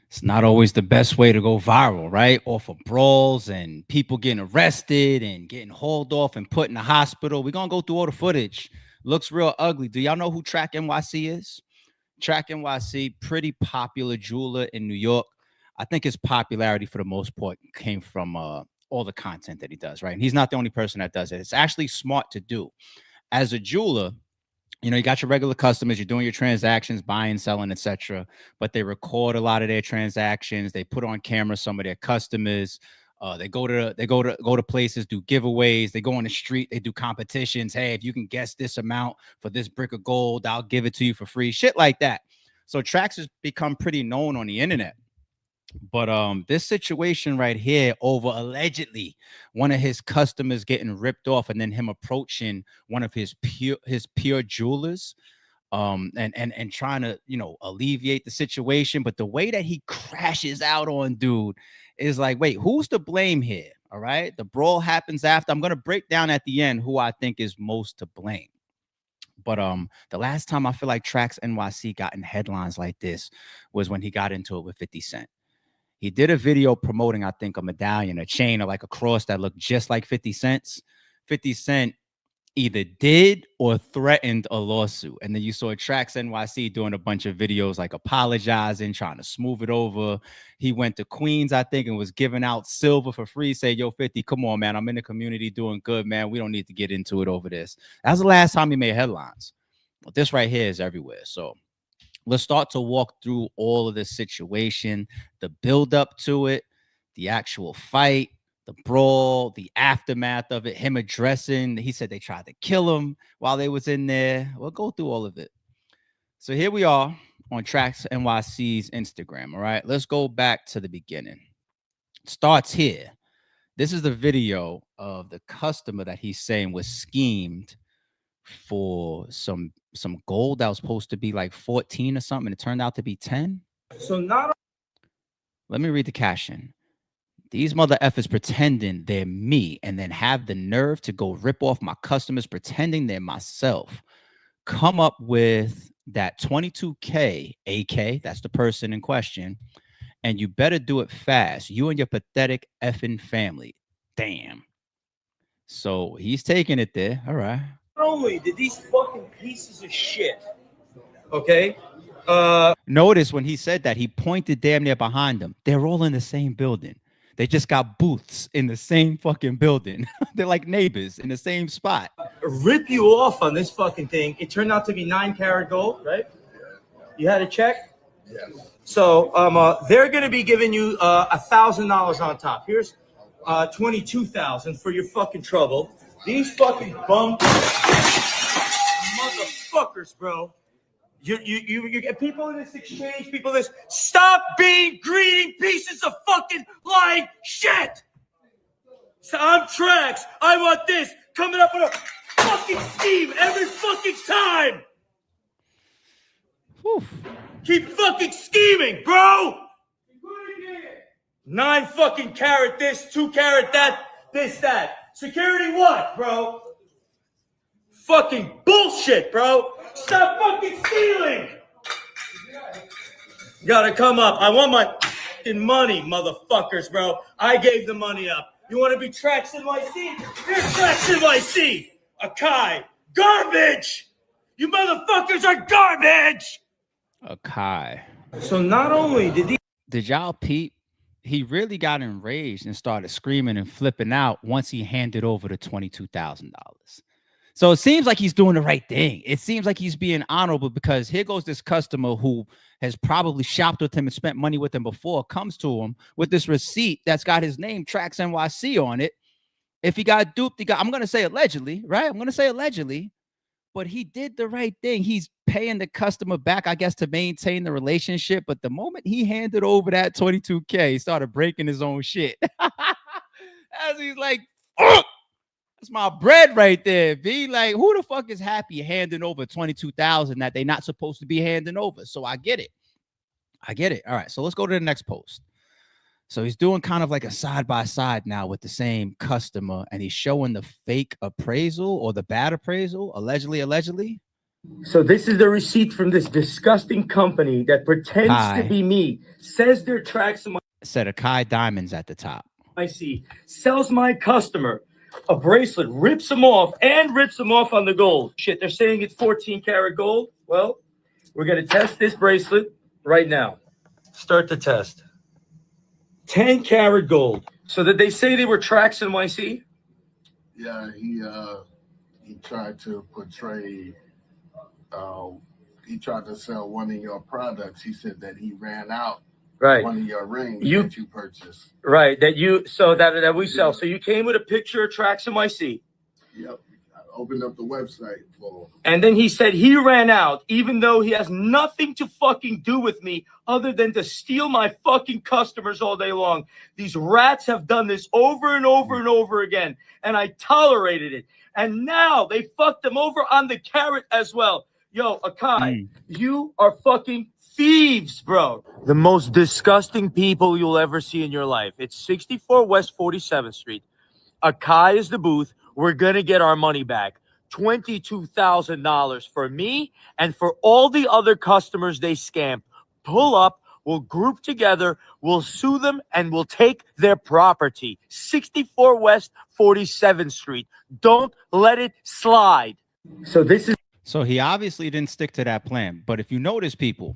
It's not always the best way to go viral, right? Off of brawls and people getting arrested and getting hauled off and put in the hospital. We're gonna go through all the footage. Looks real ugly. Do y'all know who Track NYC is? Track NYC, pretty popular jeweler in New York. I think his popularity for the most part came from all the content that he does, right? And he's not the only person that does it. It's actually smart to do. As a jeweler, you got your regular customers, you're doing your transactions, buying, selling, etc. But they record a lot of their transactions. They put on camera some of their customers. They go to places, do giveaways. They go on the street, they do competitions. Hey, if you can guess this amount for this brick of gold, I'll give it to you for free. Shit like that. So Trax has become pretty known on the internet. But this situation right here over allegedly one of his customers getting ripped off and then him approaching one of his pure jewelers and trying to alleviate the situation, but the way that he crashes out on dude is like, wait, who's to blame here? All right, the brawl happens after. I'm going to break down at the end who I think is most to blame. But the last time I feel like Trax NYC got in headlines like this was when he got into it with 50 Cent. He did a video promoting, I think, a medallion, a chain, or like a cross that looked just like 50 Cent's. 50 Cent either did or threatened a lawsuit. And then you saw Trax NYC doing a bunch of videos like apologizing, trying to smooth it over. He went to Queens, I think, and was giving out silver for free. Say, yo, 50, come on, man. I'm in the community doing good, man. We don't need to get into it over this. That was the last time he made headlines. But this right here is everywhere. So let's start to walk through all of this situation, the build up to it, the actual fight, the brawl, the aftermath of it, him addressing. He said they tried to kill him while they was in there. We'll go through all of it. So here we are on Trax NYC's Instagram. All right, let's go back to the beginning. It starts here. This is the video of the customer that he's saying was schemed for some gold that was supposed to be like 14 or something. It turned out to be 10. So not. Let me read the caption. These mother effers pretending they're me and then have the nerve to go rip off my customers pretending they're myself. Come up with that 22K, AK, that's the person in question, and you better do it fast. You and your pathetic effing family. Damn. So he's taking it there. All right. Not only did these fucking pieces of shit, okay? Notice when he said that, he pointed damn near behind them. They're all in the same building. They just got booths in the same fucking building. They're like neighbors in the same spot. Rip you off on this fucking thing. It turned out to be 9-carat gold, right? You had a check? Yes. So they're going to be giving you $1,000 on top. Here's $22,000 for your fucking trouble. These fucking bum motherfuckers, bro. You get people in this exchange, people this. Stop being greedy pieces of fucking lying shit. So I'm Trax. I want this. Coming up with a fucking scheme every fucking time. Whew. Keep fucking scheming, bro. 9 fucking carat this, 2 carat that, this, that. Security what, bro? Fucking bullshit, bro. Stop fucking stealing. You gotta come up. I want my fucking money, motherfuckers, bro. I gave the money up. You want to be TraxNYC? Here's TraxNYC. Akai. Garbage. You motherfuckers are garbage. Akai. So not only did y'all peep? He really got enraged and started screaming and flipping out once he handed over the $22,000. So it seems like he's doing the right thing. It seems like he's being honorable because here goes this customer who has probably shopped with him and spent money with him before, comes to him with this receipt that's got his name, Trax NYC, on it. If he got duped, I'm going to say allegedly, right? I'm going to say allegedly, but he did the right thing. He's paying the customer back, I guess, to maintain the relationship. But the moment he handed over that 22K, he started breaking his own shit. As he's like, oh! That's my bread right there, B. Like, who the fuck is happy handing over 22,000 that they're not supposed to be handing over? So I get it. I get it. All right, so let's go to the next post. So he's doing kind of like a side-by-side now with the same customer, and he's showing the fake appraisal or the bad appraisal, allegedly. So this is the receipt from this disgusting company that pretends Hi. to be me, says they're TraxNYC, Said Akai Diamonds at the top. sells my customer a bracelet, rips them off on the gold. Shit, they're saying it's 14 karat gold. Well, we're going to test this bracelet right now. Start the test. 10 karat gold. So did they say they were TraxNYC? Yeah, he tried to portray. He tried to sell one of your products. He said that he ran out. Right. One of your rings that you purchased. Right. That we sell. So you came with a picture of TraxNYC. Yep. I opened up the website for. And then he said he ran out, even though he has nothing to fucking do with me other than to steal my fucking customers all day long. These rats have done this over and over and over again, and I tolerated it. And now they fucked them over on the carrot as well. Yo, Akai, you are fucking thieves, bro. The most disgusting people you'll ever see in your life. It's 64 West 47th Street. Akai is the booth. We're going to get our money back. $22,000 for me and for all the other customers they scammed. Pull up. We'll group together. We'll sue them and we'll take their property. 64 West 47th Street. Don't let it slide. So he obviously didn't stick to that plan. But if you notice, people,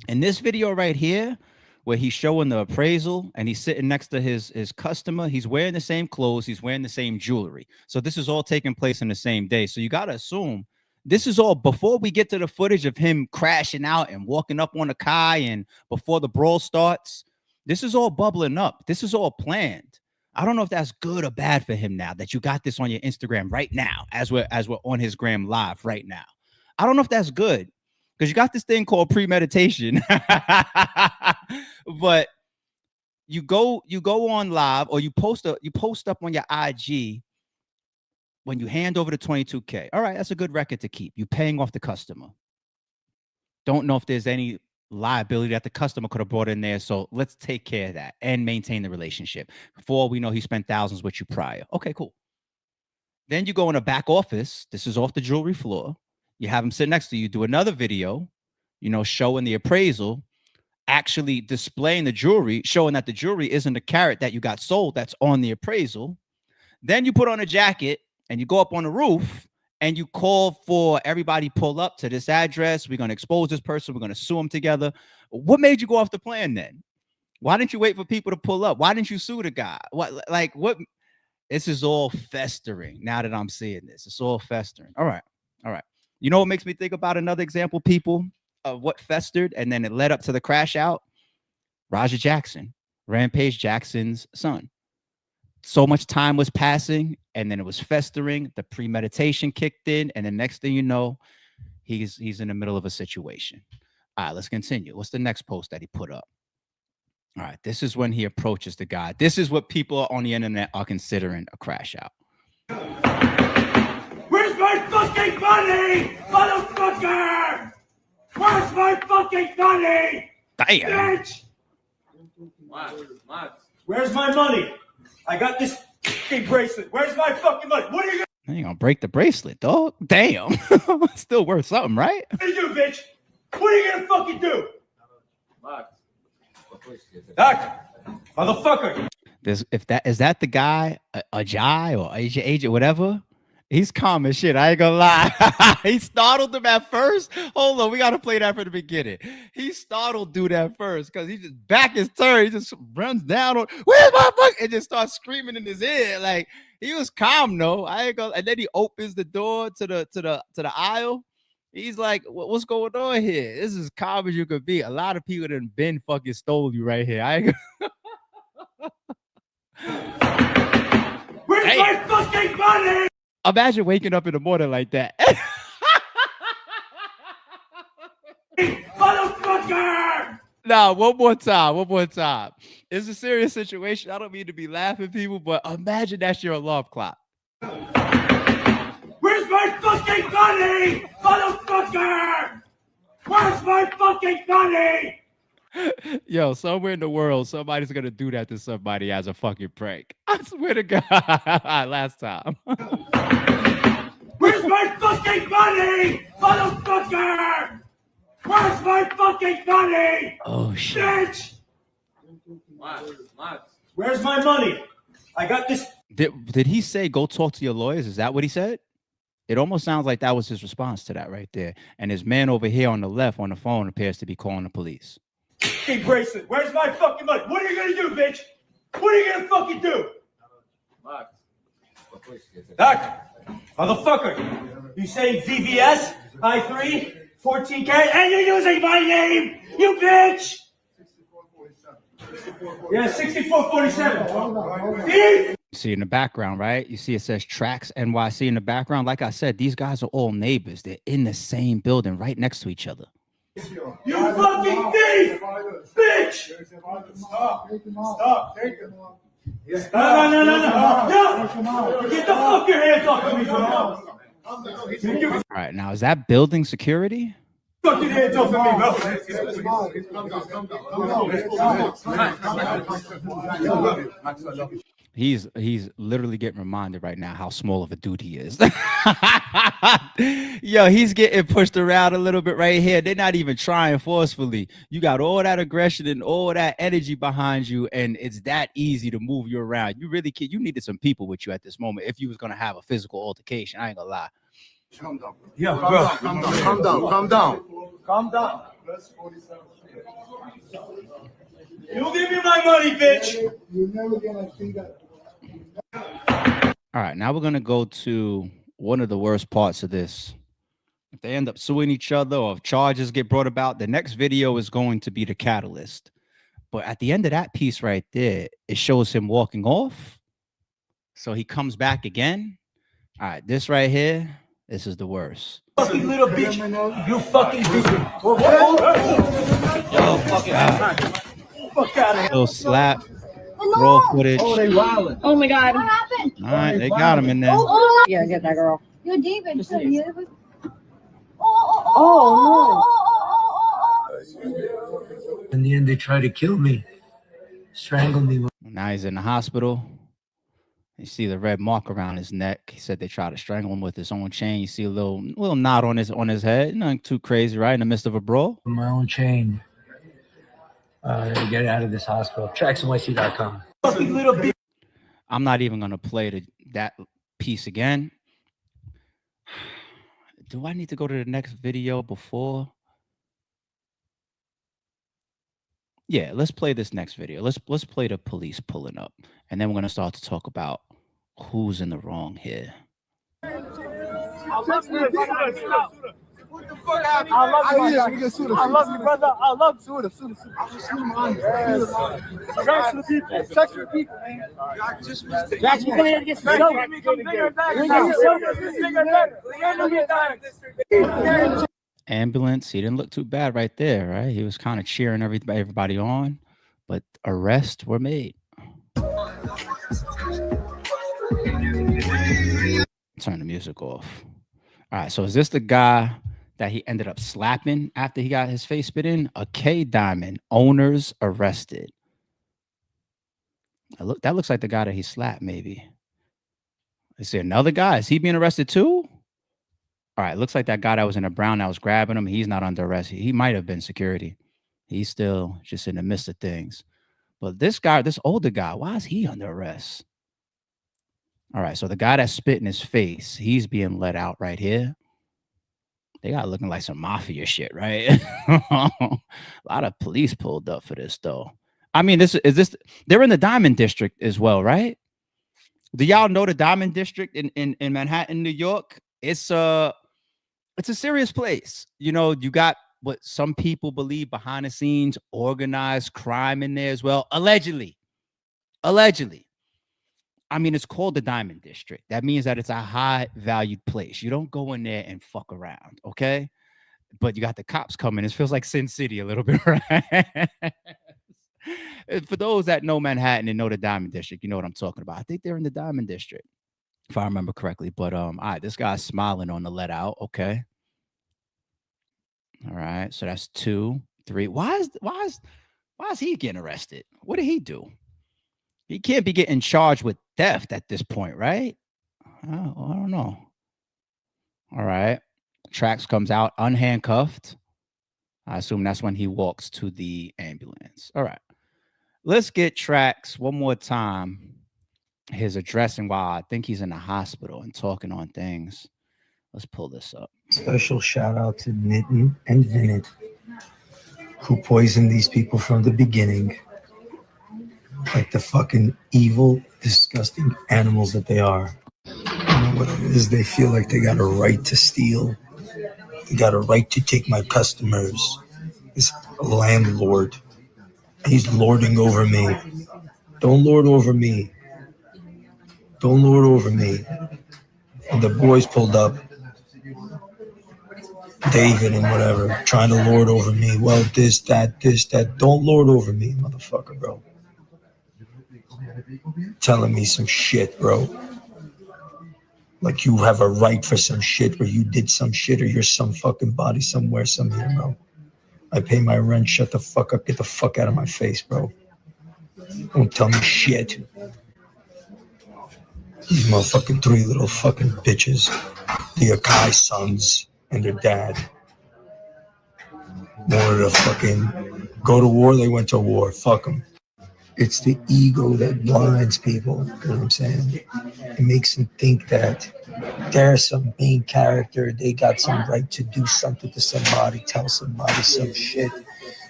in this video right here, where he's showing the appraisal and he's sitting next to his customer, he's wearing the same clothes, he's wearing the same jewelry. So this is all taking place in the same day. So you got to assume this is all before we get to the footage of him crashing out and walking up on Akai, and before the brawl starts. This is all bubbling up. This is all planned. I don't know if that's good or bad for him now that you got this on your Instagram right now, as we're on his gram live right now. I don't know if that's good, because you got this thing called premeditation. But you go on live, or you post up on your IG when you hand over the 22K. All right, that's a good record to keep. You paying off the customer. Don't know if there's any liability that the customer could have brought in there, so let's take care of that and maintain the relationship. For all we know, he spent thousands with you prior. Okay, cool. Then you go in a back office. This is off the jewelry floor. You have him sit next to you, do another video, showing the appraisal, actually displaying the jewelry, showing that the jewelry isn't a carat that you got sold, that's on the appraisal. Then you put on a jacket and you go up on the roof and you call for everybody pull up to this address. We're going to expose this person. We're going to sue them together. What made you go off the plan then? Why didn't you wait for people to pull up? Why didn't you sue the guy? What? This is all festering now that I'm seeing this. It's all festering. All right. You know what makes me think about another example, people, of what festered and then it led up to the crash out? Roger Jackson, Rampage Jackson's son. So much time was passing and then it was festering. The premeditation kicked in. And the next thing you know, he's in the middle of a situation. All right, let's continue. What's the next post that he put up? All right, this is when he approaches the guy. This is what people on the internet are considering a crash out. Where's my fucking money, motherfucker? Where's my fucking money? Damn. Bitch! Where's my money? I got this fucking bracelet. Where's my fucking money? What are you gonna break the bracelet, dog? Damn. Still worth something, right? gonna do, bitch? What are you gonna fucking do? Doc, motherfucker. Is that the guy, Ajay or AJ, whatever? He's calm as shit. I ain't gonna lie. He startled him at first. Hold on, we gotta play that from the beginning. He startled dude at first because he just back his turn. He just runs down on where's my fuck and just starts screaming in his ear. Like he was calm, though. I ain't gonna. And then he opens the door to the aisle. He's like, what's going on here? This is calm as you could be. A lot of people done been fucking stole you right here. I ain't Where's my fucking money? Imagine waking up in the morning like that. Motherfucker! Now, one more time. It's a serious situation. I don't mean to be laughing, people, but imagine that's your alarm clock. Where's my fucking money? Motherfucker! Where's my fucking money? Yo, somewhere in the world, somebody's gonna do that to somebody as a fucking prank. I swear to God. Last time. Where's my fucking money, motherfucker? Where's my fucking money? Oh shit. Bitch! Where's my money? I got this. Did he say go talk to your lawyers? Is that what he said? It almost sounds like that was his response to that right there. And his man over here on the left on the phone appears to be calling the police. Hey, bracelet. Where's my fucking money? What are you gonna do, bitch? What are you gonna fucking do? Doc, motherfucker, you say VVS, I3, 14 karat, and you're using my name, you bitch! Yeah, 6447. See in the background, right? You see it says TraxNYC in the background. Like I said, these guys are all neighbors. They're in the same building right next to each other. You fucking thief! Bitch! Stop. Take it. No. Get the fuck your hands off of me, bro. All right, now is that building security? Fucking hands off of me, bro. He's literally getting reminded right now how small of a dude he is. Yo, he's getting pushed around a little bit right here. They're not even trying forcefully. You got all that aggression and all that energy behind you, and it's that easy to move you around. You really you needed some people with you at this moment if you was gonna have a physical altercation. I ain't gonna lie. Calm down. Yeah, bro. Calm down. You give me my money, bitch. You're never gonna see that. All right, now we're gonna go to one of the worst parts of this. If they end up suing each other or if charges get brought about, the next video is going to be the catalyst. But at the end of that piece right there, it shows him walking off. So he comes back again. All right, this right here, this is the worst. Fucking little bitch. You fucking bitch. Yo, fucking Fuck out of here. little slap, roll footage. Oh, they wildin'. Oh my God. What happened? All right, they got him in there. Yeah, get that girl. You're David. So you... In the end, they tried to kill me, strangle me. Now he's in the hospital. You see the red mark around his neck. He said they tried to strangle him with his own chain. You see a little knot on his head. Nothing too crazy, right? In the midst of a brawl. My own chain. To get out of this hospital. TraxNYC.com. Fucking little bitch. I'm not even gonna play that piece again. Do I need to go to the next video before? Yeah, let's play this next video. Let's play the police pulling up, and then we're gonna start to talk about who's in the wrong here. What the fuck happened? I love you, brother. I love you. Sex for the people. Sex for the people, man. Jack, you come here to get some soap. Ambulance. He didn't look too bad right there, right? He was kind of cheering everybody on, but arrests were made. Turn the music off. All right, so is this the guy that he ended up slapping after he got his face spit in? A K Diamond, owners arrested. That looks like the guy that he slapped, maybe. Is there another guy? Is he being arrested too? All right, looks like that guy that was in a brown that was grabbing him, he's not under arrest. He might have been security. He's still just in the midst of things. But this guy, this older guy, why is he under arrest? All right, so the guy that spit in his face, he's being let out right here. They got looking like some mafia shit, right? A lot of police pulled up for this, though. I mean, they're in the Diamond District as well, right? Do y'all know the Diamond District in Manhattan, New York? It's a serious place. You know, you got what some people believe behind the scenes organized crime in there as well. Allegedly. I mean, it's called the Diamond District. That means that it's a high valued place. You don't go in there and fuck around, okay? But you got the cops coming. It feels like Sin City a little bit, right? For those that know Manhattan and know the Diamond District, you know what I'm talking about. I think they're in the Diamond District, if I remember correctly. But all right, this guy's smiling on the let out. Okay. All right, so that's 2, 3. Why is he getting arrested? What did he do? He can't be getting charged with theft at this point, right? I don't know. All right. Trax comes out unhandcuffed. I assume that's when he walks to the ambulance. All right. Let's get Trax one more time. His addressing while I think he's in the hospital and talking on things. Let's pull this up. Special shout out to Mitten and Vinnet, who poisoned these people from the beginning, like the fucking evil, disgusting animals that they are. You know what it is? They feel like they got a right to steal. They got a right to take my customers. This landlord, he's lording over me. Don't lord over me. Don't lord over me. And the boys pulled up, David and whatever, trying to lord over me. Well, this, that. Don't lord over me, motherfucker, bro. Telling me some shit, bro. Like you have a right for some shit, or you did some shit, or you're some fucking body somewhere, somewhere, bro. I pay my rent. Shut the fuck up. Get the fuck out of my face, bro. Don't tell me shit. These motherfucking three little fucking bitches. The Akai sons and their dad. Wanted to fucking go to war, they went to war. Fuck them. It's the ego that blinds people. You know what I'm saying? It makes them think that they're some main character. They got some right to do something to somebody, tell somebody some shit,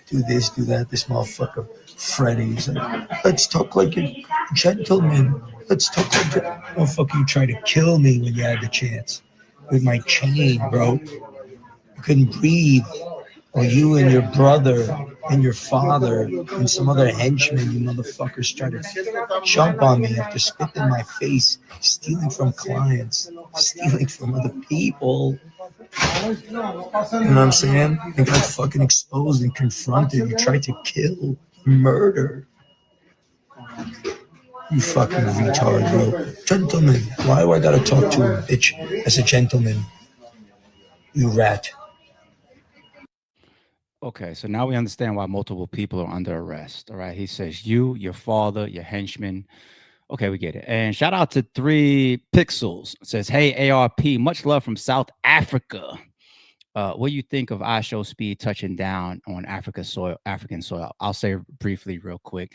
do this, do that. This motherfucker, Freddie's like, let's talk like a gentleman. Let's talk like a motherfucker. You tried to kill me when you had the chance with my chain, bro. You couldn't breathe. Or you and your brother and your father and some other henchmen, you motherfuckers, try to jump on me after spitting in my face, stealing from clients, stealing from other people. You know what I'm saying? You got fucking exposed and confronted. You tried to kill, murder. You fucking retard, bro. Gentleman. Why do I gotta talk to a bitch as a gentleman? You rat. Okay, so now we understand why multiple people are under arrest. All right. He says you, your father, your henchman. Okay, we get it. And shout out to 3 Pixels. It says, hey, ARP, much love from South Africa. What do you think of I Show Speed touching down on African soil? I'll say briefly, real quick.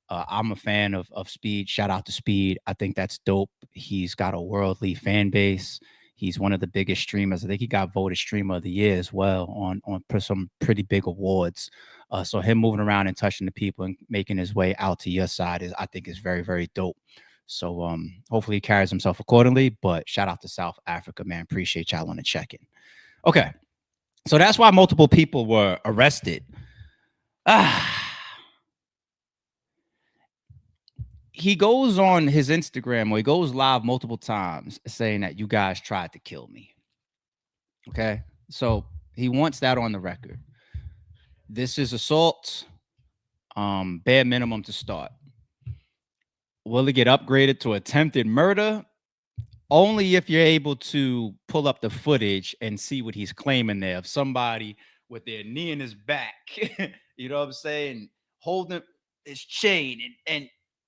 I'm a fan of Speed. Shout out to Speed. I think that's dope. He's got a worldly fan base. He's one of the biggest streamers. I think he got voted Streamer of the Year as well on some pretty big awards. So him moving around and touching the people and making his way out to your side I think is very, very dope. So hopefully he carries himself accordingly. But shout out to South Africa, man. Appreciate y'all on the check-in. Okay. So that's why multiple people were arrested. He goes on his Instagram, or he goes live multiple times saying that you guys tried to kill me. Okay. So he wants that on the record. This is assault, bare minimum to start. Will it get upgraded to attempted murder? Only if you're able to pull up the footage and see what he's claiming there of somebody with their knee in his back, you know what I'm saying, holding his chain and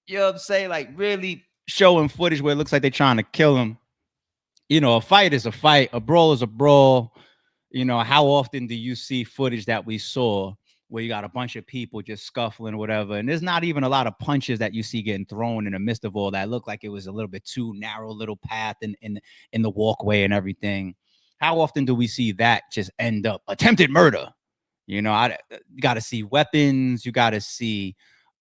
you know what I'm saying, like really showing footage where it looks like they're trying to kill him. You know, a fight is a fight, a brawl is a brawl. You know, how often do you see footage that we saw where you got a bunch of people just scuffling or whatever, and there's not even a lot of punches that you see getting thrown in the midst of all that? Look like it was a little bit too narrow little path in the walkway and everything. How often do we see that just end up attempted murder? You know, you got to see weapons, you got to see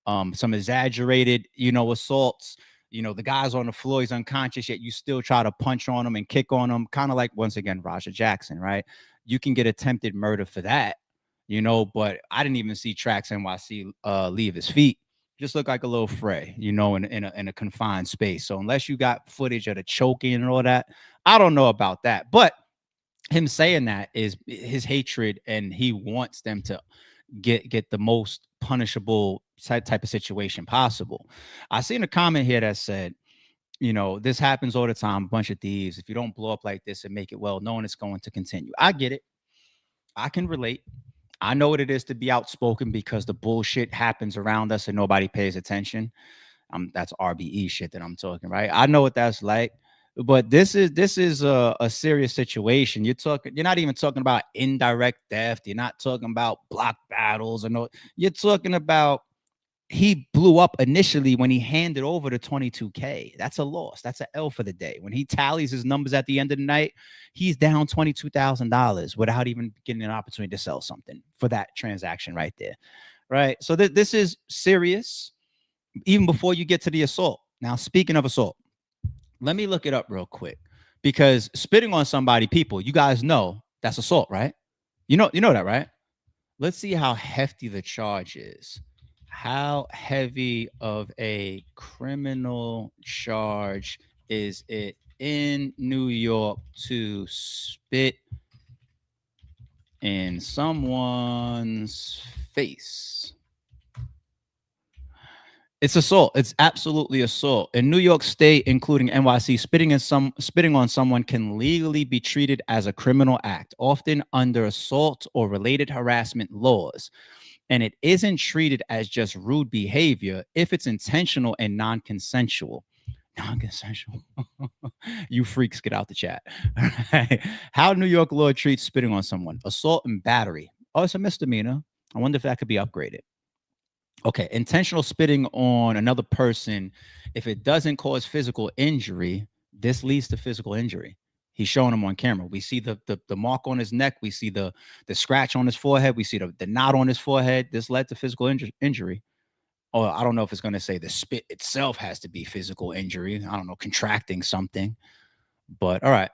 some exaggerated, you know, assaults. You know, the guy's on the floor, he's unconscious, yet you still try to punch on him and kick on him. Kind of like, once again, Raja Jackson, right? You can get attempted murder for that, you know, but I didn't even see TraxNYC leave his feet. Just looked like a little fray, you know, in a confined space. So unless you got footage of the choking and all that, I don't know about that. But him saying that is his hatred, and he wants them to get the most punishable type of situation possible. I seen a comment here that said, you know, this happens all the time, a bunch of thieves. If you don't blow up like this and make it well known, it's going to continue. I get it. I can relate. I know what it is to be outspoken because the bullshit happens around us and nobody pays attention. That's RBE shit that I'm talking, right? I know what that's like. But this is a serious situation. You're not even talking about indirect theft. You're not talking about block battles or no. You're talking about he blew up initially when he handed over the 22K. That's a loss. That's an L for the day. When he tallies his numbers at the end of the night, he's down $22,000 without even getting an opportunity to sell something for that transaction right there. Right. So this is serious even before you get to the assault. Now, speaking of assault, let me look it up real quick, because spitting on somebody, people, you guys know that's assault, right? You know that, right? Let's see how hefty the charge is. How heavy of a criminal charge is it in New York to spit in someone's face? It's assault. It's absolutely assault. In New York State, including NYC, spitting on someone can legally be treated as a criminal act, often under assault or related harassment laws. And it isn't treated as just rude behavior if it's intentional and non-consensual. Non-consensual. You freaks, get out the chat. All right. How New York law treats spitting on someone: assault and battery. Oh, it's a misdemeanor. I wonder if that could be upgraded. Okay, intentional spitting on another person, if it doesn't cause physical injury, this leads to physical injury. He's showing him on camera. We see the mark on his neck. We see the scratch on his forehead. We see the knot on his forehead. This led to physical injury. Or I don't know if it's going to say the spit itself has to be physical injury. I don't know, contracting something. But all right.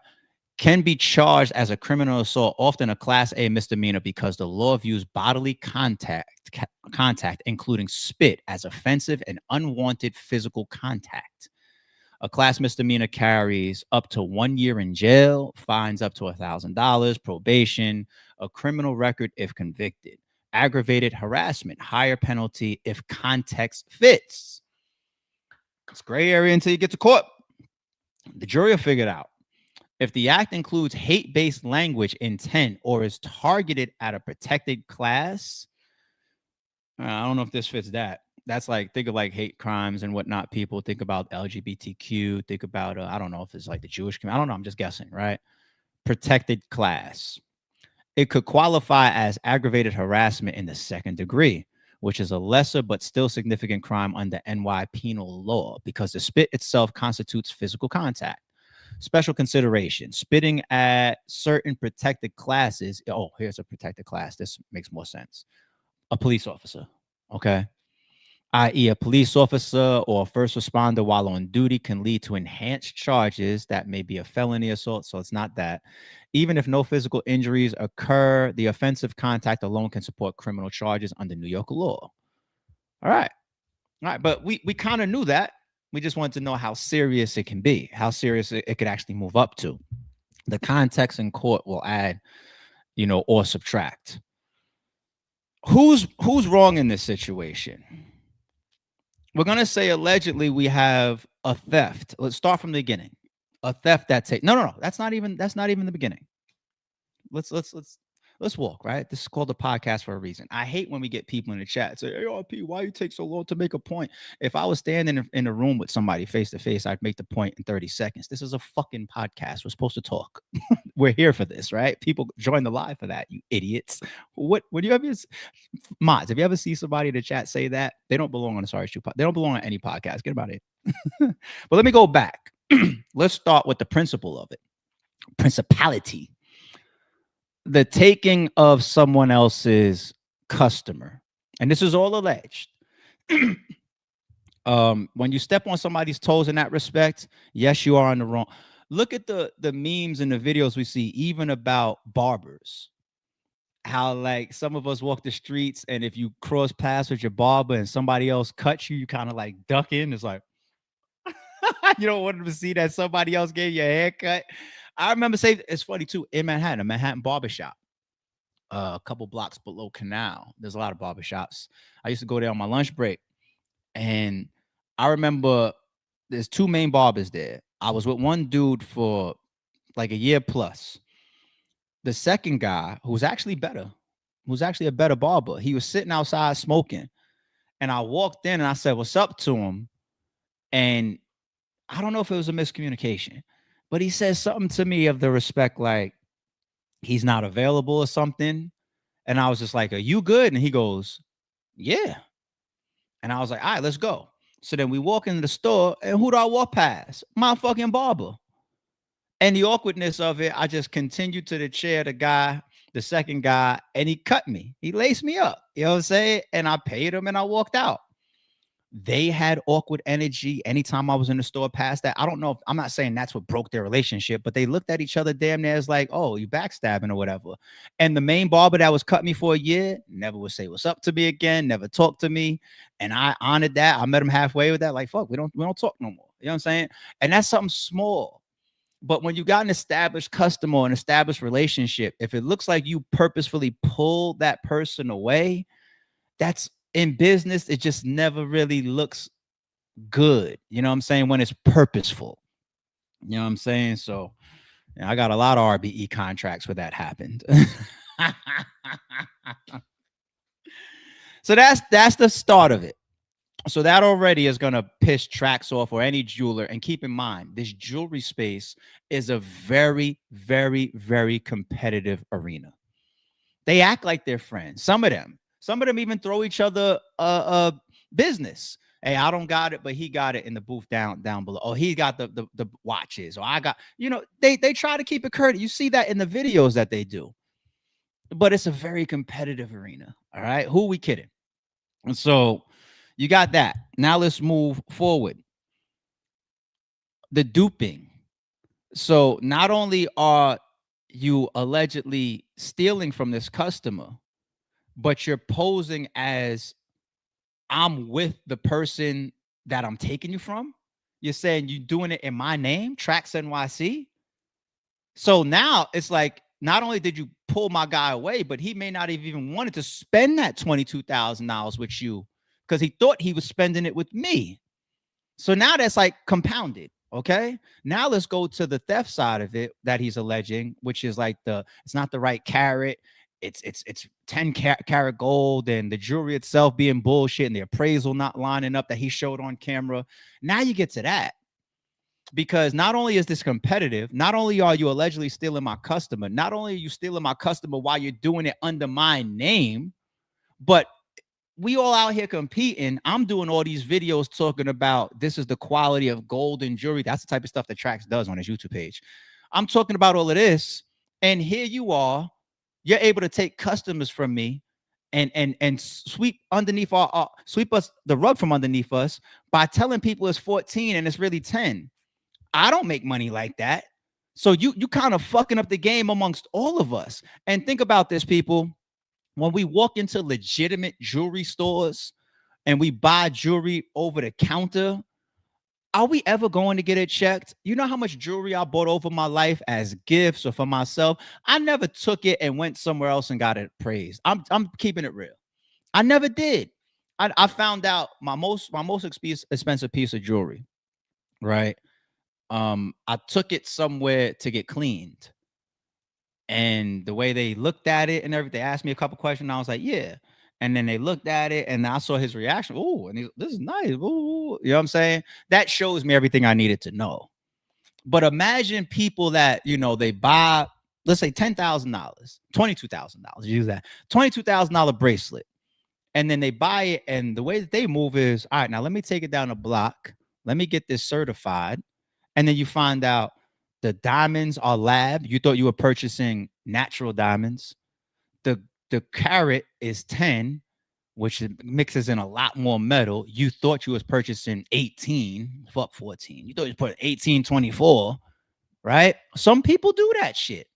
Can be charged as a criminal assault, often a Class A misdemeanor, because the law views bodily contact, including spit, as offensive and unwanted physical contact. A class misdemeanor carries up to 1 year in jail, fines up to $1,000, probation, a criminal record if convicted. Aggravated harassment, higher penalty if context fits. It's gray area until you get to court. The jury will figure it out. If the act includes hate-based language, intent, or is targeted at a protected class, I don't know if this fits that. That's like, think of like hate crimes and whatnot. People think about LGBTQ, think about, I don't know if it's like the Jewish community. I don't know. I'm just guessing, right? Protected class. It could qualify as aggravated harassment in the second degree, which is a lesser but still significant crime under NY penal law, because the spit itself constitutes physical contact. Special consideration: spitting at certain protected classes. Oh, here's a protected class. This makes more sense. A police officer, okay? I.e., a police officer or a first responder while on duty can lead to enhanced charges that may be a felony assault. So it's not that. Even if no physical injuries occur, the offensive contact alone can support criminal charges under New York law. All right. But we kind of knew that. We just wanted to know how serious it can be, how serious it could actually move up to. The context in court will add, or subtract. Who's wrong in this situation? We're going to say allegedly we have a theft. Let's start from the beginning. A theft that takes no. That's not even the beginning. Let's walk, right? This is called a podcast for a reason. I hate when we get people in the chat say, "Hey, RP, why you take so long to make a point?" If I was standing in a room with somebody face to face, I'd make the point in 30 seconds. This is a fucking podcast. We're supposed to talk. We're here for this, right? People join the live for that, you idiots. When you ever mods, if you ever see somebody in the chat say that, they don't belong on the Sorry Shoot. They don't belong on any podcast. Get about it. But let me go back. Let's start with the principle of it. Principality. The taking of someone else's customer. And this is all alleged. When you step on somebody's toes in that respect, yes, you are on the wrong. Look at the memes and the videos we see, even about barbers. How like some of us walk the streets, and if you cross paths with your barber and somebody else cuts you, you kind of like duck in. It's like, you don't want them to see that somebody else gave you a haircut. I remember saying, it's funny too, in Manhattan, a Manhattan barbershop, a couple blocks below Canal. There's a lot of barbershops. I used to go there on my lunch break. And I remember there's two main barbers there. I was with one dude for like a year plus. The second guy, who's actually a better barber, he was sitting outside smoking. And I walked in and I said, "What's up?" to him. And I don't know if it was a miscommunication. But he says something to me of the respect, like he's not available or something. And I was just like, are you good? And he goes, yeah. And I was like, all right, let's go. So then we walk into the store, and who do I walk past? My fucking barber. And the awkwardness of it, I just continued to the chair, the second guy, and he cut me. He laced me up. You know what I'm saying? And I paid him and I walked out. They had awkward energy anytime I was in the store past that. I don't know if I'm not saying that's what broke their relationship, but they looked at each other damn near as like, oh, you backstabbing or whatever. And the main barber that was cut me for a year never would say what's up to me again, never talked to me. And I honored that. I met him halfway with that. Like, fuck, we don't talk no more. You know what I'm saying? And that's something small. But when you got an established customer, an established relationship, if it looks like you purposefully pull that person away, that's in business, it just never really looks good. You know what I'm saying? When it's purposeful. You know what I'm saying? So yeah, I got a lot of RBE contracts where that happened. So that's the start of it. So that already is going to piss Trax off or any jeweler. And keep in mind, this jewelry space is a very, very, very competitive arena. They act like they're friends. Some of them even throw each other business. Hey, I don't got it, but he got it in the booth down below. Oh, he got the watches. Or I got, they try to keep it current. You see that in the videos that they do. But it's a very competitive arena. All right. Who we kidding? And so you got that. Now let's move forward. The duping. So not only are you allegedly stealing from this customer, but you're posing as I'm with the person that I'm taking you from. You're saying you're doing it in my name, TraxNYC. So now it's like, not only did you pull my guy away, but he may not have even wanted to spend that $22,000 with you because he thought he was spending it with me. So now that's like compounded. Okay. Now let's go to the theft side of it that he's alleging, which is like it's not the right carat. It's 10 karat gold, and the jewelry itself being bullshit, and the appraisal not lining up that he showed on camera. Now you get to that. Because not only is this competitive, not only are you allegedly stealing my customer, not only are you stealing my customer while you're doing it under my name, but we all out here competing. I'm doing all these videos talking about this is the quality of gold and jewelry. That's the type of stuff that Trax does on his YouTube page. I'm talking about all of this, and here you are. You're able to take customers from me and sweep underneath sweep us the rug from underneath us by telling people it's 14 and it's really 10. I don't make money like that. So you kind of fucking up the game amongst all of us. And think about this, people. When we walk into legitimate jewelry stores and we buy jewelry over the counter, are we ever going to get it checked? You know how much jewelry I bought over my life as gifts or for myself? I never took it and went somewhere else and got it appraised. I'm keeping it real. I never did. I found out my most expensive piece of jewelry, right? I took it somewhere to get cleaned. And the way they looked at it and everything, they asked me a couple questions. And I was like, yeah. And then they looked at it and I saw his reaction. Oh, and this is nice. Ooh. You know what I'm saying? That shows me everything I needed to know. But imagine people that, they buy, let's say $10,000, $22,000, use that $22,000 bracelet. And then they buy it. And the way that they move is, all right, now let me take it down a block. Let me get this certified. And then you find out the diamonds are lab. You thought you were purchasing natural diamonds. The carat is 10, which mixes in a lot more metal. You thought you was purchasing 18. Fuck 14. You thought you put 18, 24, right? Some people do that shit.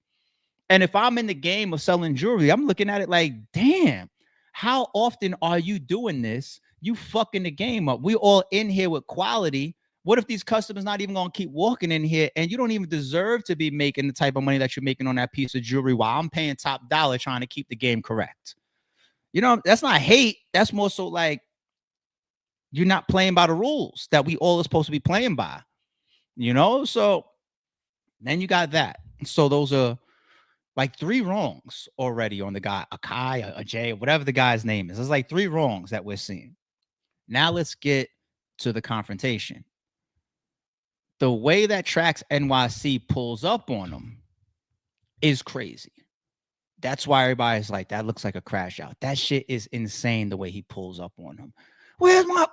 And if I'm in the game of selling jewelry, I'm looking at it like, damn, how often are you doing this? You fucking the game up. We all in here with quality. What if these customers not even going to keep walking in here and you don't even deserve to be making the type of money that you're making on that piece of jewelry while I'm paying top dollar trying to keep the game correct? That's not hate. That's more so like you're not playing by the rules that we all are supposed to be playing by, So then you got that. So those are like 3 wrongs already on the guy, a Kai, a Jay, whatever the guy's name is. There's like 3 wrongs that we're seeing. Now let's get to the confrontation. The way that TraxNYC pulls up on them is crazy. That's why everybody's like, that looks like a crash out. That shit is insane the way he pulls up on them. Where's my?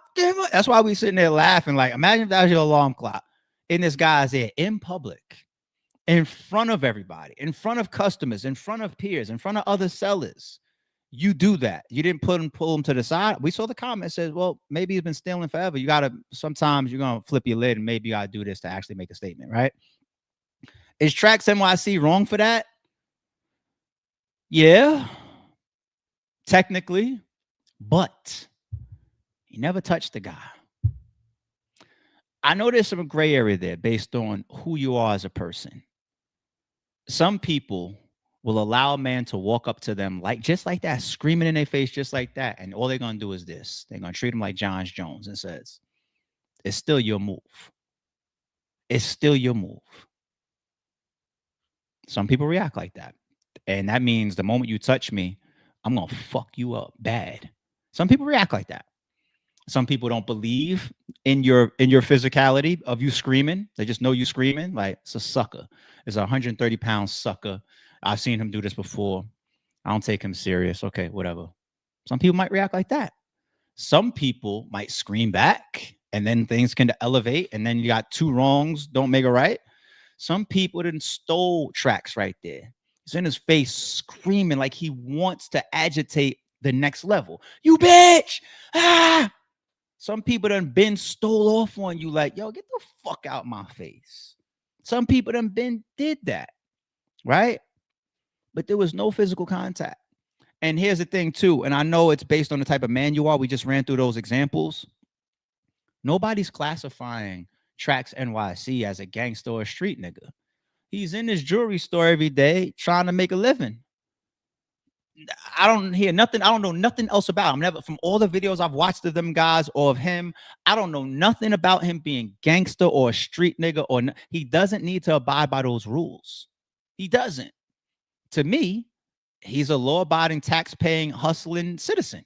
That's why we sitting there laughing. Like, imagine if that was your alarm clock in this guy's ear in public, in front of everybody, in front of customers, in front of peers, in front of other sellers. You do that. You didn't pull him to the side. We saw the comment says, well, maybe he's been stealing forever. You gotta, sometimes you're gonna flip your lid and maybe you gotta do this to actually make a statement, right? Is TraxNYC wrong for that? Yeah, technically, but he never touched the guy. I know there's some gray area there based on who you are as a person. Some people will allow a man to walk up to them like just like that, screaming in their face just like that, and all they're gonna do is this. They're gonna treat him like John Jones and says, it's still your move. It's still your move. Some people react like that. And that means the moment you touch me, I'm gonna fuck you up bad. Some people react like that. Some people don't believe in your physicality of you screaming. They just know you screaming. Like, it's a sucker. It's a 130-pound sucker. I've seen him do this before. I don't take him serious. Okay, whatever. Some people might react like that. Some people might scream back, and then things can elevate, and then you got two wrongs don't make a right. Some people didn't stole Trax right there. He's in his face screaming like he wants to agitate the next level. You bitch! Ah! Some people done been stole off on you like, yo, get the fuck out my face. Some people done been did that, right? But there was no physical contact. And here's the thing too, and I know it's based on the type of man you are. We just ran through those examples. Nobody's classifying TraxNYC as a gangster or a street nigga. He's in his jewelry store every day trying to make a living. I don't hear nothing. I don't know nothing else about him. Never, from all the videos I've watched of them guys or of him, I don't know nothing about him being gangster or a street nigga. Or he doesn't need to abide by those rules. He doesn't. To me, he's a law-abiding, tax-paying, hustling citizen.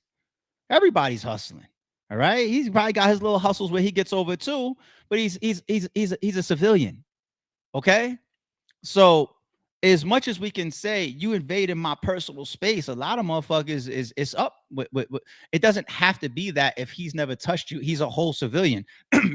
Everybody's hustling. All right. He's probably got his little hustles where he gets over too, but he's a civilian. Okay. So as much as we can say you invaded my personal space, a lot of motherfuckers is up with it. Doesn't have to be that if he's never touched you, he's a whole civilian.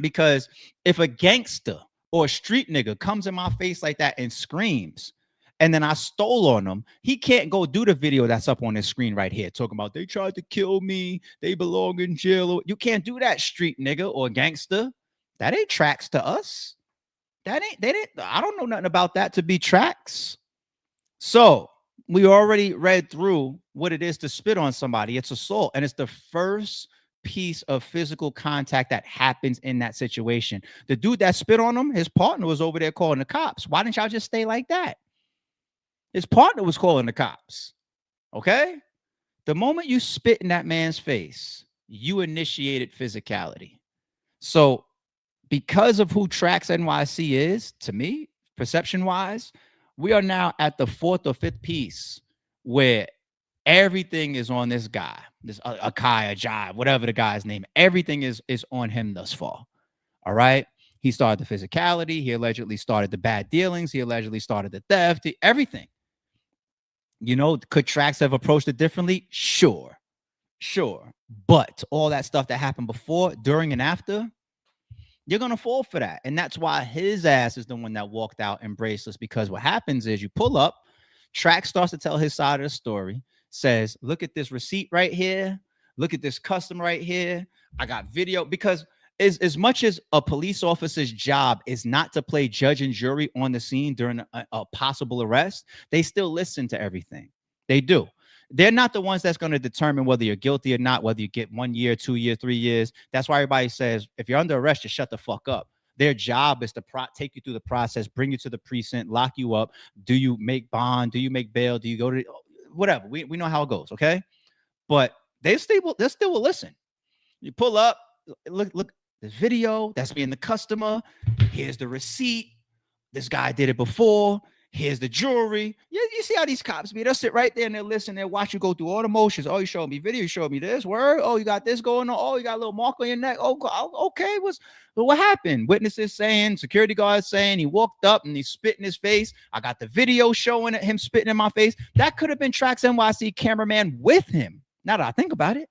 Because if a gangster or a street nigga comes in my face like that and screams, and then I stole on him, he can't go do the video that's up on his screen right here talking about they tried to kill me, they belong in jail. You can't do that, street nigga or gangster. That ain't Trax to us. That ain't, they didn't, I don't know nothing about that to be Trax. So we already read through what it is to spit on somebody. It's assault, and it's the first piece of physical contact that happens in that situation. The dude that spit on him, his partner was over there calling the cops. Why didn't y'all just stay like that? His partner was calling the cops. Okay? The moment you spit in that man's face, you initiated physicality. So because of who TraxNYC is, to me, perception-wise, we are now at the fourth or fifth piece where everything is on this guy, this Akai, Ajay, whatever the guy's name. Everything is on him thus far. All right? He started the physicality. He allegedly started the bad dealings. He allegedly started the theft, everything. You know, could Trax have approached it differently? Sure. But all that stuff that happened before, during, and after, you're going to fall for that. And that's why his ass is the one that walked out and bracelets, because what happens is you pull up, Trax starts to tell his side of the story, says, look at this receipt right here. Look at this custom right here. I got video. Because as much as a police officer's job is not to play judge and jury on the scene during a possible arrest, they still listen to everything. They do. They're not the ones that's going to determine whether you're guilty or not, whether you get 1 year, 2 years, 3 years. That's why everybody says, if you're under arrest, just shut the fuck up. Their job is to take you through the process, bring you to the precinct, lock you up. Do you make bond? Do you make bail? Do you go to whatever? We know how it goes, okay? But they still will listen. You pull up, look, this video, that's being the customer. Here's the receipt. This guy did it before. Here's the jewelry. Yeah, you see how these cops be? They'll sit right there and they'll listen. They'll watch you go through all the motions. Oh, you showed me video. You showed me this. Word. Oh, you got this going on. Oh, you got a little mark on your neck. Oh, okay. What happened? Witnesses saying, security guards saying he walked up and he spit in his face. I got the video showing him spitting in my face. That could have been TraxNYC cameraman with him. Now that I think about it.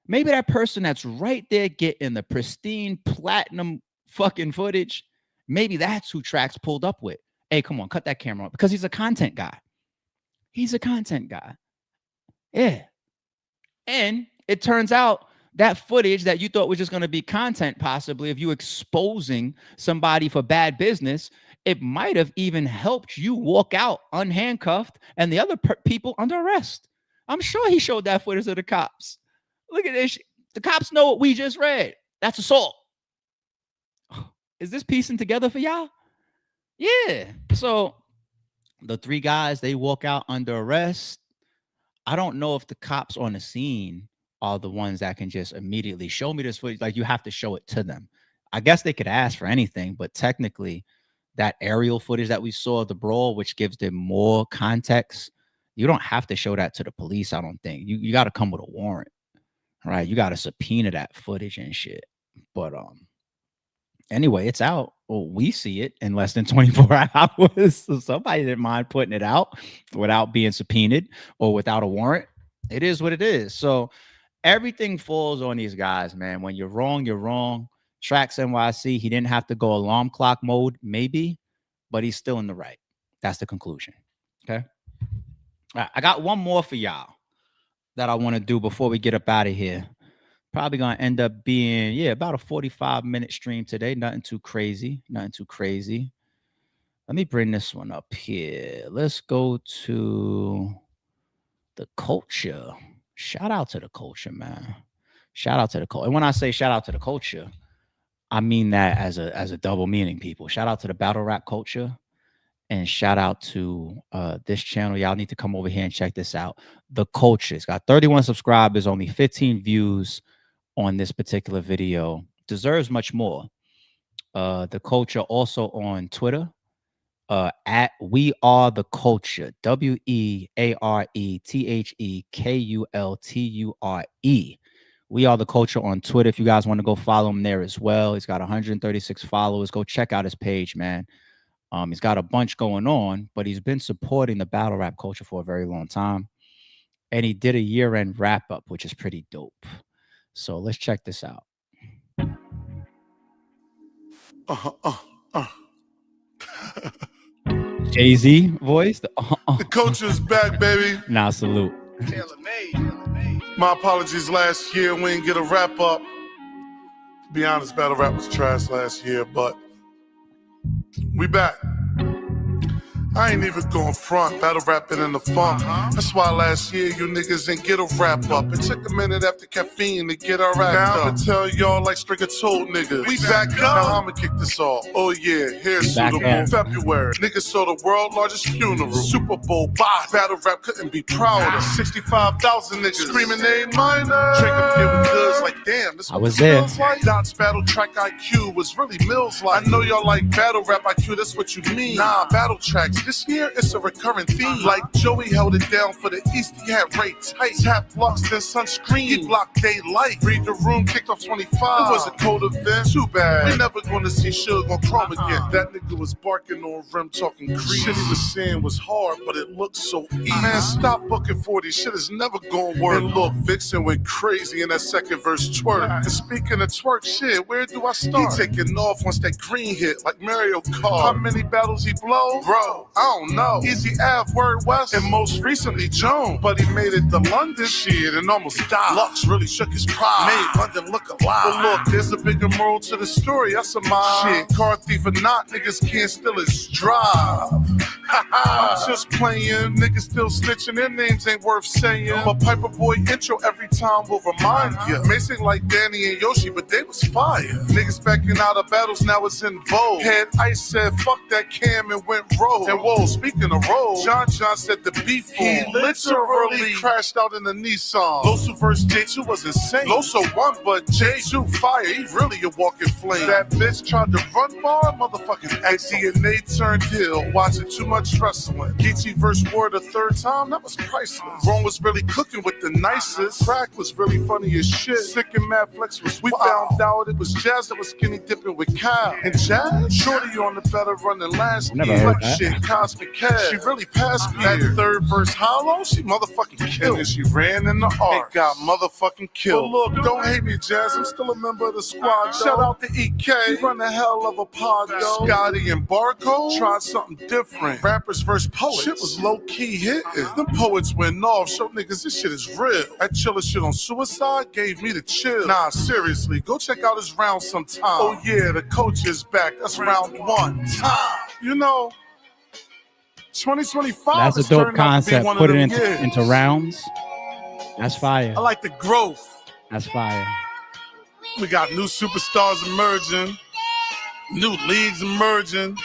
Maybe that person that's right there getting the pristine platinum fucking footage, maybe that's who Trax pulled up with. Hey, come on, cut that camera on, because he's a content guy. Yeah. And it turns out that footage that you thought was just going to be content, possibly, of you exposing somebody for bad business, it might have even helped you walk out unhandcuffed and the other people under arrest. I'm sure he showed that footage to the cops. Look at this. The cops know what we just read. That's assault. Is this piecing together for y'all? Yeah. So the 3 guys, they walk out under arrest. I don't know if the cops on the scene are the ones that can just immediately show me this footage. Like, you have to show it to them. I guess they could ask for anything, but technically that aerial footage that we saw of the brawl, which gives them more context, you don't have to show that to the police, I don't think. You got to come with a warrant. Right, you got to subpoena that footage and shit. But anyway, it's out. Well, we see it in less than 24 hours. So somebody didn't mind putting it out without being subpoenaed or without a warrant. It is what it is. So everything falls on these guys, man. When you're wrong, you're wrong. TraxNYC, he didn't have to go alarm clock mode, maybe, but he's still in the right. That's the conclusion. Okay. All right, I got one more for y'all that I want to do before we get up out of here. Probably going to end up being, about a 45-minute stream today. Nothing too crazy. Let me bring this one up here. Let's go to the culture. Shout out to the culture, man. Shout out to the culture. And when I say shout out to the culture, I mean that as a double meaning, people. Shout out to the battle rap culture. And shout out to this channel. Y'all need to come over here and check this out. The Culture. It's got 31 subscribers, only 15 views on this particular video. Deserves much more. The Culture also on Twitter at We Are The Culture. WeAreTheKulture. We Are The Culture on Twitter. If you guys want to go follow him there as well. He's got 136 followers. Go check out his page, man. He's got a bunch going on, but he's been supporting the battle rap culture for a very long time. And he did a year-end wrap-up, which is pretty dope. So let's check this out. Jay-Z voice. The culture's back, baby. Nah, salute. My apologies last year. We didn't get a wrap-up. To be honest, battle rap was trash last year, but we back. I ain't even going front, battle rapping in the funk. That's why last year you niggas ain't get a wrap up. It took a minute after caffeine to get our rap up. Now I'ma tell y'all like Stricker told niggas. We back up. Now I'ma kick this off. Oh yeah, here's suitable. February. Niggas saw the world's largest funeral. Super Bowl box. Battle rap couldn't be prouder. 65,000 niggas screaming A minor. Drinking giving goods like damn. This I was there. Like. Dot's battle track IQ was really Mills like. I know y'all like battle rap IQ. That's what you mean. Nah, battle tracks. This year, it's a recurring theme. Like Joey held it down for the East, he had Ray tight. Tap lux, then sunscreen. He blocked daylight. Read the room, kicked off 25. It was a cold event. Too bad. We never gonna see Suge on Chrome again. That nigga was barking on rim, talking grease. Shit he was saying was hard, but it looked so easy. Man, stop booking 40. Shit is never gonna work. And look, Vixen went crazy in that second verse twerk. And speaking of twerk shit, where do I start? He taking off once that green hit, like Mario Kart. How many battles he blow? Bro, I don't know. Easy Ave, Word West, and most recently Joan. But he made it to London, shit, and almost died. Lux really shook his pride, made London look alive. But look, there's a bigger moral to the story, that's a mine. Shit, car thief or not, niggas can't steal his drive. I'm just playing. Niggas still snitching. Their names ain't worth saying. But Piper Boy intro every time will remind you. May sing like Danny and Yoshi, but they was fire. Niggas backing out of battles, now it's in vogue. Head Ice said, fuck that Cam and went rogue. And whoa, speaking of rogue, John said the beef. He literally crashed out in the Nissan. Loso versus J2 was insane. Loso won, but J2 fire. He really a walking flame. That bitch tried to run bar, motherfucking XD, and they turned heel. Watching too much wrestling. Geechee versus War the third time, that was priceless. Ron was really cooking with the nicest. Crack was really funny as shit. Sick and Mad Flex was we found out it was Jazz that was skinny dipping with Kyle. And Jazz, shorty on the better run than last year. Like shit, Cosmic Cash. She really passed me. That third verse hollow, she motherfucking killed. And she ran in the arc. It got motherfucking killed. But look, don't hate me, Jazz. I'm still a member of the squad. Shout out to EK. He run the hell of a pod, though. Scotty and Barcode tried something different. Rappers versus poets. Shit was low key hitting. Them poets went off. Show niggas this shit is real. That chiller shit on Suicide gave me the chill. Nah, seriously, go check out his round sometime. Oh yeah, the coach is back. That's round one. Time. You know, 2025. That's a dope concept. Put it into rounds. That's fire. I like the growth. That's fire. We got new superstars emerging, new leagues emerging.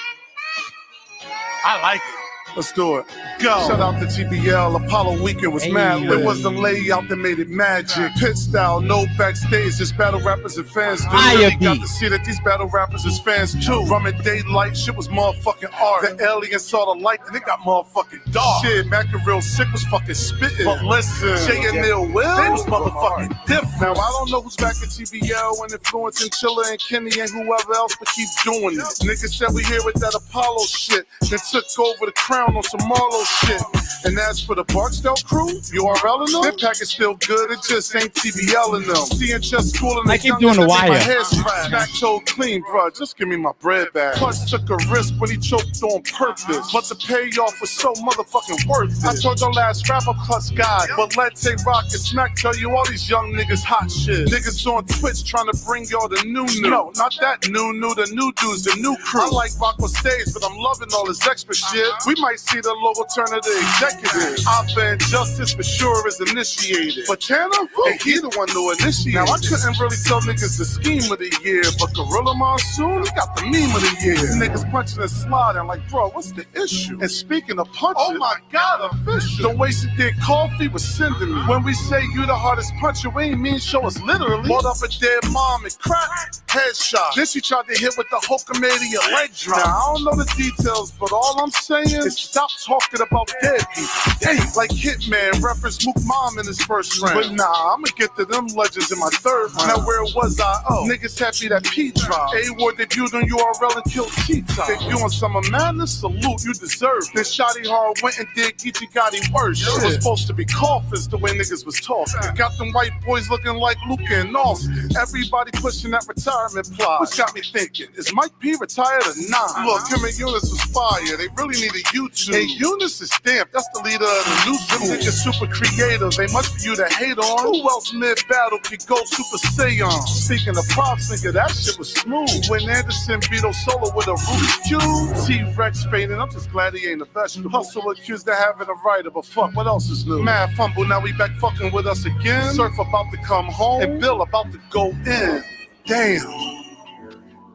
I like it. Let's do it. Go. Shout out to TBL. Apollo Weekend was mad. It was the layout that made it magic. Pit style, no backstage. Just battle rappers and fans do. Really got to see that these battle rappers is fans too. Rum and Daylight, shit was motherfucking art. The aliens saw the light and it got motherfucking dark. Shit, Mac and Real Sick was fucking spitting. But listen, Jay and Neil Will, they was motherfucking different. Now I don't know who's back at TBL and influencing Chilla and Kenny and whoever else, but keep doing it. Niggas said we here with that Apollo shit. Then took over the crown on some Marlowe shit. And as for the Barksdale crew, URL in them, their package still good, it just ain't TBL in them. Seeing chess school and I keep doing the wire. Smack told clean, bro, just give me my bread back. Plus took a risk when he choked on purpose, but the payoff was so motherfucking worth it. I told your last rapper plus God, but let's say Rock and Smack tell you all these young niggas hot shit. Niggas on Twitch trying to bring y'all the new. No, not that new, the new dudes, the new crew. I like Rock on stage, but I'm loving all this extra shit. We might see the logo turn to the executive. Alpha and Justice for sure is initiated. But Tanner, and he the one to initiate. Now I couldn't really tell niggas the scheme of the year, but Gorilla Monsoon, he got the meme of the year. Niggas punching and sliding like, bro, what's the issue? And speaking of punching, oh my God, official. The way she did coffee was sending me. When we say you the hardest puncher, we ain't mean show us literally. Brought up a dead mom and crack, headshot. Then she tried to hit with the Hulkamania leg drop. Now I don't know the details, but all I'm saying is stop talking about dead people. Damn, like Hitman referenced Mook Mom in his first round. But nah, I'ma get to them legends in my third round. Now where was I? Oh, niggas happy that P dropped. A-Ward debuted on URL and killed T-Top. Debuting Summer Madness, salute, you deserve. Then Shotty Hard went and did Geechee Gotti worse. Shit was supposed to be coffins the way niggas was talking. Got them white boys looking like Luca and Austin. Everybody pushing that retirement plot. Which got me thinking, is Mike P retired or not? Look, him and Eunice was fire. They really need a YouTube. Hey, Eunice is stamped. That's the leader of the new school. Them niggas super creative. They much for you to hate on. Who else mid-battle could go Super Saiyan? Speaking of props, nigga, that shit was smooth. When Anderson beat Solo with a Rubik's Cube. T-Rex fading. I'm just glad he ain't a vegetable. Hustle accused of having a writer, but fuck, what else is new? Mad fumble, now we back fucking with us again. Surf about to come home. And Bill about to go in. Damn.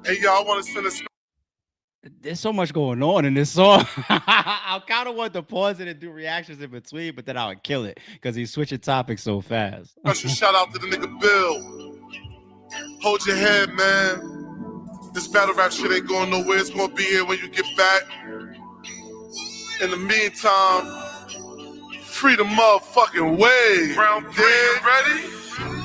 Hey, y'all, I want to send a there's so much going on in this song. I kind of want to pause it and do reactions in between, but then I would kill it because he's switching topics so fast. Special shout out to the nigga Bill. Hold your head, man. This battle rap shit ain't going nowhere. It's gonna be here when you get back. In the meantime, free the motherfucking way. Brown dead. Ready?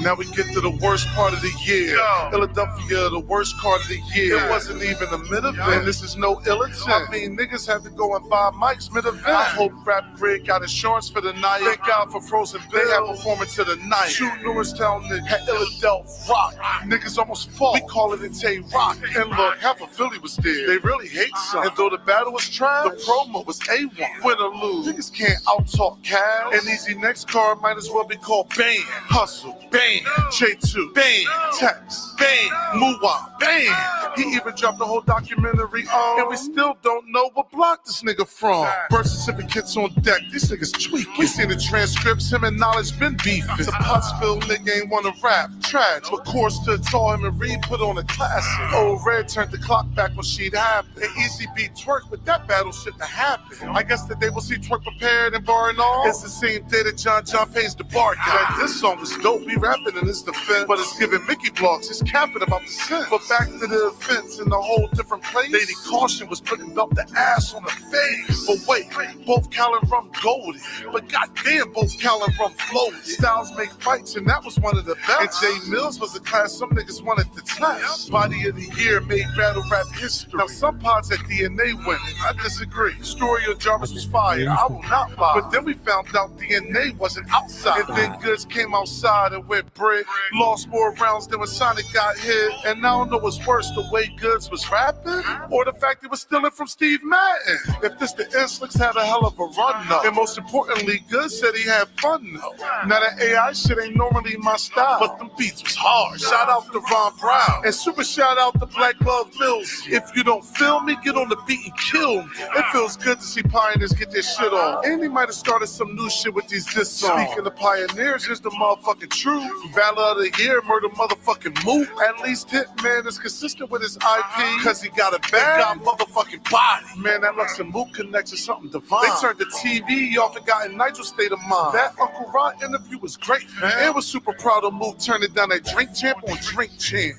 Now we get to the worst part of the year. Philadelphia, the worst card of the year. It wasn't even a mid-event. This is no ill intent. I mean, niggas had to go and buy mics mid-event. I hope Rap Grid got insurance for the night. Thank God for Frozen Bill. They had performance to the night. Shoot Lewistown nigga had Illadelph rock. Niggas almost fought. We call it a Tay Rock. And look, half of Philly was there. They really hate some. And though the battle was trash, the promo was A1. Win or lose. Niggas can't out-talk Cal. And Easy next card might as well be called Bang. Hustle. Bang. bang. J2, bang. Tex, bang. Muwa, bang. He even dropped a whole documentary on, and we still don't know what block this nigga from. Birth certificates on deck, these niggas tweak. We seen the transcripts, him and Knowledge been beefing. The Pottsville nigga ain't wanna rap, trash. But course to taught him and Reed put on a classic. Old Red turned the clock back when she'd happened. And Easy beat Twerk, but that battle shouldn't have happened. I guess that they will see Twerk prepared and barring all. It's the same day that John pays the bar guy. This song was dope, he rapping in his defense, but it's giving Mickey blocks, he's capping about the sin. But back to the offense in a whole different place. Lady Caution was putting up the ass on the face. But wait, both Cal and Rum golden. But goddamn, both Cal and Rum floated. Styles make fights, and that was one of the best. And Jay Mills was a class some niggas wanted to test. Body of the year made battle rap history. Now some pods at DNA winning, I disagree. Story of Jarvis was fired, I will not lie. But then we found out DNA wasn't outside. And then Goods came outside and went brick. Lost more rounds than when Sonic got hit. And now I don't know what's worse, the way Goods was rapping, or the fact he was stealing from Steve Madden. If this the end, Slicks had a hell of a run though. And most importantly, Goods said he had fun though. Now that AI shit ain't normally my style, but them beats was hard. Shout out to Ron Brown, and super shout out to Black Glove Mills. If you don't feel me, get on the beat and kill me. It feels good to see pioneers get their shit on. And he might have started some new shit with these diss songs. Speaking of pioneers, here's the motherfucking truth. Battle of the year, murder motherfucking Mook. At least Hitman is consistent with his IP, cause he got a bad, got motherfucking body. Man, that Lux and Mook connection something divine. They turned the TV off and got in Nigel state of mind. That Uncle Ron interview was great, man. It was super proud of Mook turning down that Drink Champ on Drink Champ.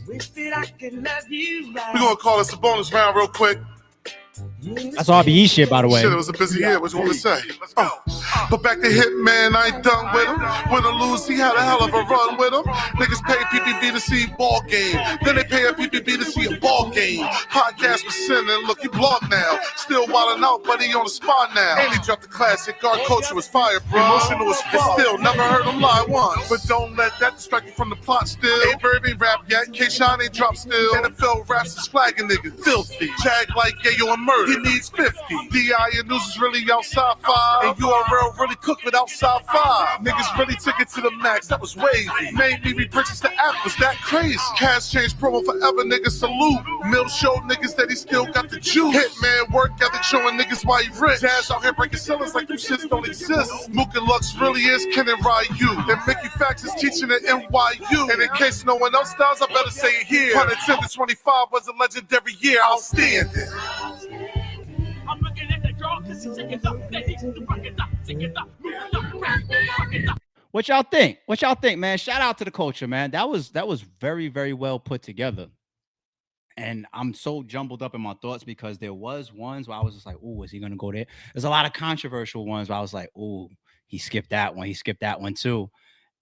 We're gonna call this a bonus round real quick. That's RBE shit, by the way. Shit, it was a busy year. What you want to say? But back to Hitman, I ain't done with him. Win or lose, he had a hell of a run with him. Niggas pay PPB to see ball game. Then they pay a PPB to see a ball game. Podcast was sending, look, he blocked now. Still wildin' out, but he on the spot now. And he dropped the classic. Guard culture was fire, bro. Emotional as fuck. Still, never heard him lie once. But don't let that distract you from the plot still. Ain't Verb ain't rap yet. K-Shine ain't dropped still. NFL raps is flagging niggas. Filthy. Jag like Yayo and Murder. He needs 50. DI and News is really outside 5. And URL really cooked with outside 5. Niggas really took it to the max. That was wavy. Made me repurchase the app. Was that crazy? Cash change promo forever. Niggas salute. Mill showed niggas that he still got the juice. Hitman work ethic showing niggas why he rich. Jazz out here breaking sellers like them shits don't exist. Mook and Lux really is Ken and Ryu. And Mickey Fax is teaching at NYU. And in case no one else does, I better say it here. 110 to 25 was a legendary year. Outstanding. I'm looking at the draw because he's checking up. What y'all think? What y'all think, man? Shout out to the culture, man. That was very, very well put together. And I'm so jumbled up in my thoughts because there was ones where I was just like, "Oh, is he gonna go there?" There's a lot of controversial ones where I was like, "Oh, he skipped that one. He skipped that one too."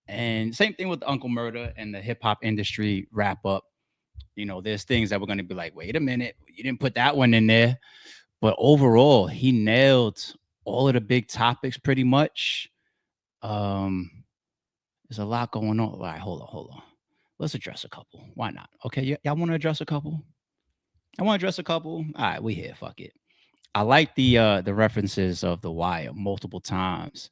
And same thing with Uncle Murder and the hip hop industry wrap up. You know, there's things that we're gonna be like, "Wait a minute, you didn't put that one in there." But overall, he nailed all of the big topics pretty much. There's a lot going on. All right, hold on. Let's address a couple. Why not? Okay, y'all want to address a couple? I want to address a couple. All right, we here. Fuck it. I like the references of The Wire multiple times.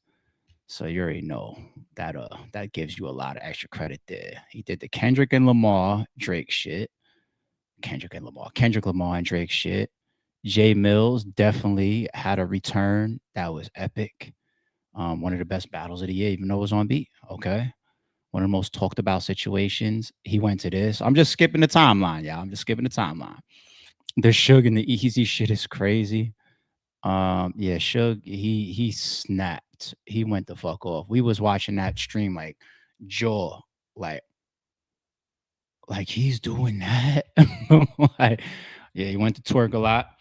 So you already know that that gives you a lot of extra credit there. He did the Kendrick and Lamar Drake shit. Kendrick Lamar and Drake shit. Jay Mills definitely had a return that was epic. One of the best battles of the year, even though it was on beat. Okay. One of the most talked about situations. He went to this. I'm just skipping the timeline, y'all. I'm just skipping the timeline. The Suge and the Easy shit is crazy. Yeah, Suge, he snapped. He went the fuck off. We was watching that stream like jaw, like he's doing that. Like, yeah, he went to twerk a lot.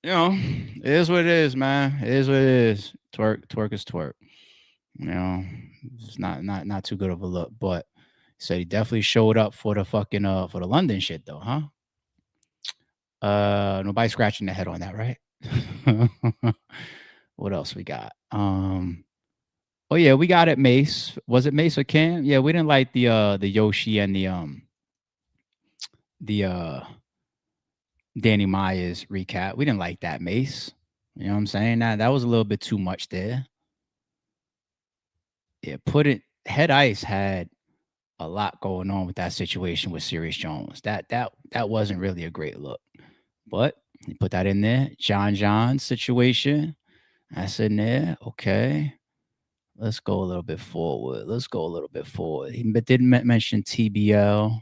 You know, it is what it is, man. It is what it is. Twerk is twerk. You know, it's not too good of a look, but he said he definitely showed up for the fucking for the London shit though, huh? Nobody scratching their head on that, right? What else we got? Oh yeah, we got it, Mace. Was it Mace or Cam? Yeah, we didn't like the Yoshi and the Danny Myers recap. We didn't like that, Mace. You know what I'm saying? That was a little bit too much there. Yeah, put it Head Ice had a lot going on with that situation with Sirius Jones. That wasn't really a great look. But he put that in there. John's situation. That's in there. Okay. Let's go a little bit forward. He didn't mention TBL.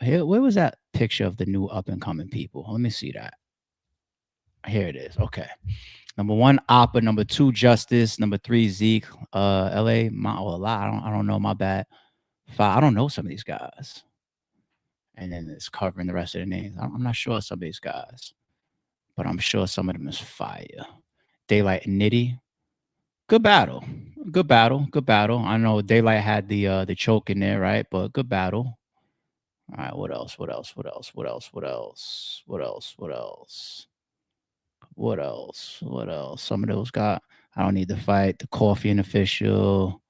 Here, where was that picture of the new up and coming people? Let me see that. Here it is. Okay. Number 1, Oppa. Number 2, Justice. Number 3, Zeke. LA. I don't know. My bad. 5. I don't know some of these guys. And then it's covering the rest of the names. I'm not sure some of these guys, but I'm sure some of them is fire. Daylight and Nitty. Good battle. I know Daylight had the choke in there, right? But good battle. All right, what else? Some of those got I don't need to fight. The Coffee and Official.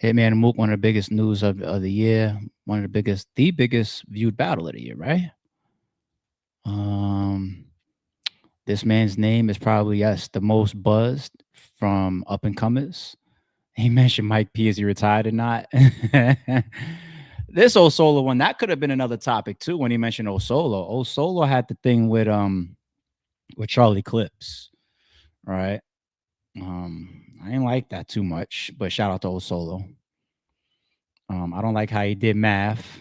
Hitman and Mook, one of the biggest news of the year. The biggest viewed battle of the year, right? This man's name is probably, yes, the most buzzed from up and comers. He mentioned Mike P. Is he retired or not? This old Solo one, that could have been another topic too when he mentioned old Solo. Old Solo had the thing with Charlie Clips, right? I didn't like that too much, but shout out to old Solo. I don't like how he did math.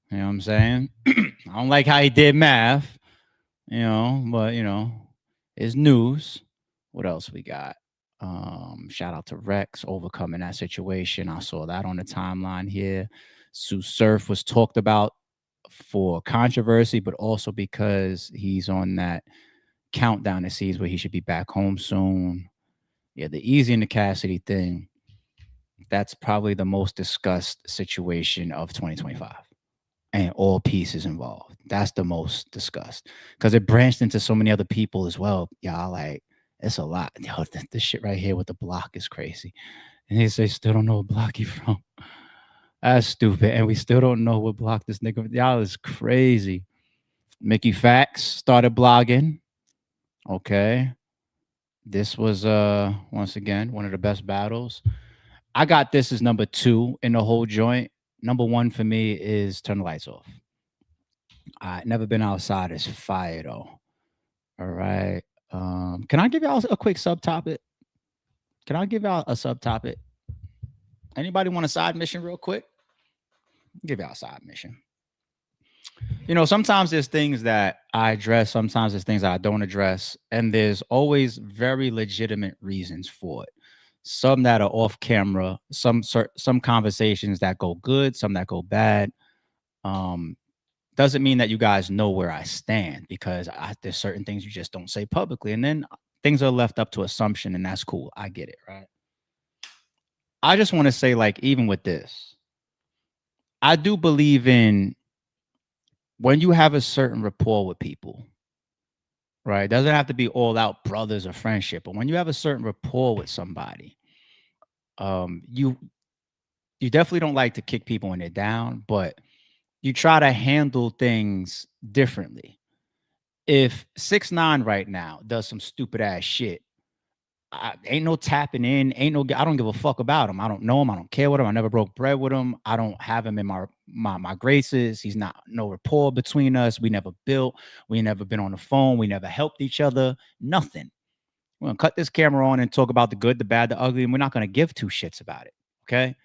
You know what I'm saying? I don't like how he did math, but it's news. What else we got? Shout out to Rex overcoming that situation. I saw that on the timeline here. Sue Surf was talked about for controversy, but also because he's on that countdown to see where he should be back home soon. Yeah, the Easy and the Cassidy thing. That's probably the most discussed situation of 2025. And all pieces involved. That's the most discussed. Because it branched into so many other people as well. Y'all, like, it's a lot. Yo, this shit right here with the block is crazy. And they say still don't know what block he from. That's stupid. And we still don't know what block this nigga. Y'all is crazy. Mickey Fax started blogging. Okay. This was once again one of the best battles. I got this as number 2 in the whole joint. Number 1 for me is Turn the Lights Off. I never been outside is fire though. All right. Can I give y'all a quick subtopic? Can I give y'all a subtopic? Anybody want a side mission real quick? Give y'all a side mission. Sometimes there's things that I address, sometimes there's things that I don't address, and there's always very legitimate reasons for it. Some that are off camera, some conversations that go good, some that go bad. Doesn't mean that you guys know where I stand because there's certain things you just don't say publicly, and then things are left up to assumption, and that's cool. I get it, right? I just want to say, like, even with this, I do believe in when you have a certain rapport with people, right? It doesn't have to be all out brothers or friendship, but when you have a certain rapport with somebody, you definitely don't like to kick people when they're down, but you try to handle things differently. If 6ix9ine right now does some stupid ass shit, ain't no tapping in, I don't give a fuck about him. I don't know him. I don't care with him. I never broke bread with him. I don't have him in my graces. He's not no rapport between us. We never built. We never been on the phone. We never helped each other. Nothing. We're gonna cut this camera on and talk about the good, the bad, the ugly, and we're not gonna give 2 shits about it. Okay.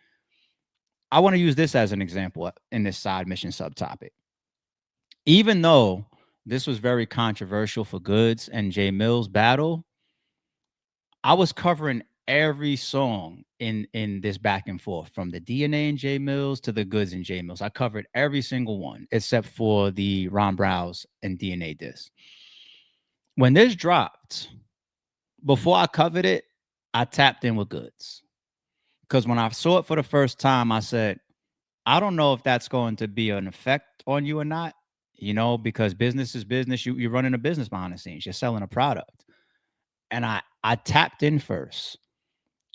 I want to use this as an example in this side mission subtopic. Even though this was very controversial for Goods and Jay Mills battle, I was covering every song in this back and forth, from the DNA and Jay Mills to the Goods and Jay Mills. I covered every single one except for the Ron Browse and DNA diss. When this dropped, before I covered it, I tapped in with Goods. Because when I saw it for the first time, I said, I don't know if that's going to be an effect on you or not, because business is business. You're running a business behind the scenes. You're selling a product. And I tapped in first.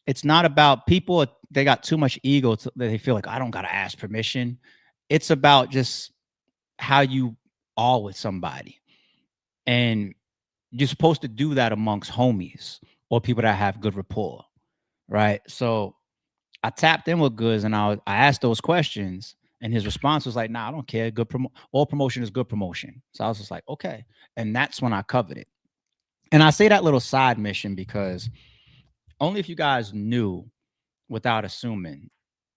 It's not about people. They got too much ego. They feel like I don't got to ask permission. It's about just how you are with somebody. And you're supposed to do that amongst homies or people that have good rapport. Right. So I tapped in with Goods and I asked those questions, and his response was like, "Nah, I don't care. All promotion is good promotion." So I was just like, "Okay," and that's when I covered it. And I say that little side mission because only if you guys knew without assuming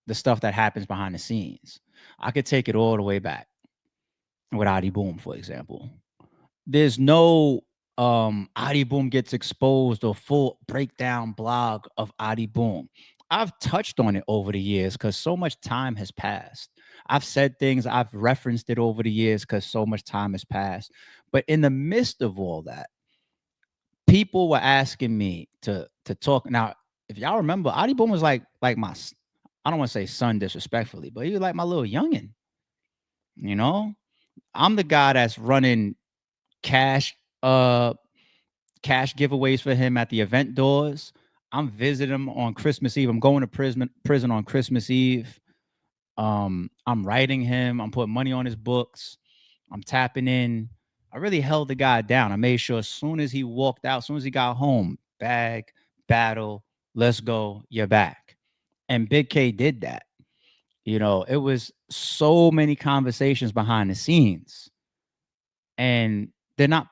the stuff that happens behind the scenes, I could take it all the way back with Adi Boom, for example. There's no Adi Boom gets exposed or full breakdown blog of Adi Boom. I've touched on it over the years because so much time has passed. I've said things, I've referenced it over the years because so much time has passed. But in the midst of all that, people were asking me to talk. Now, if y'all remember, Adi Boom was like my, I don't want to say son disrespectfully, but he was like my little youngin. You know, I'm the guy that's running cash cash giveaways for him at the event doors. I'm visiting him on Christmas Eve. I'm going to prison on Christmas Eve. I'm writing him. I'm putting money on his books. I'm tapping in. I really held the guy down. I made sure as soon as he walked out, as soon as he got home, bag, battle, let's go, you're back. And Big K did that. You know, it was so many conversations behind the scenes. And they're not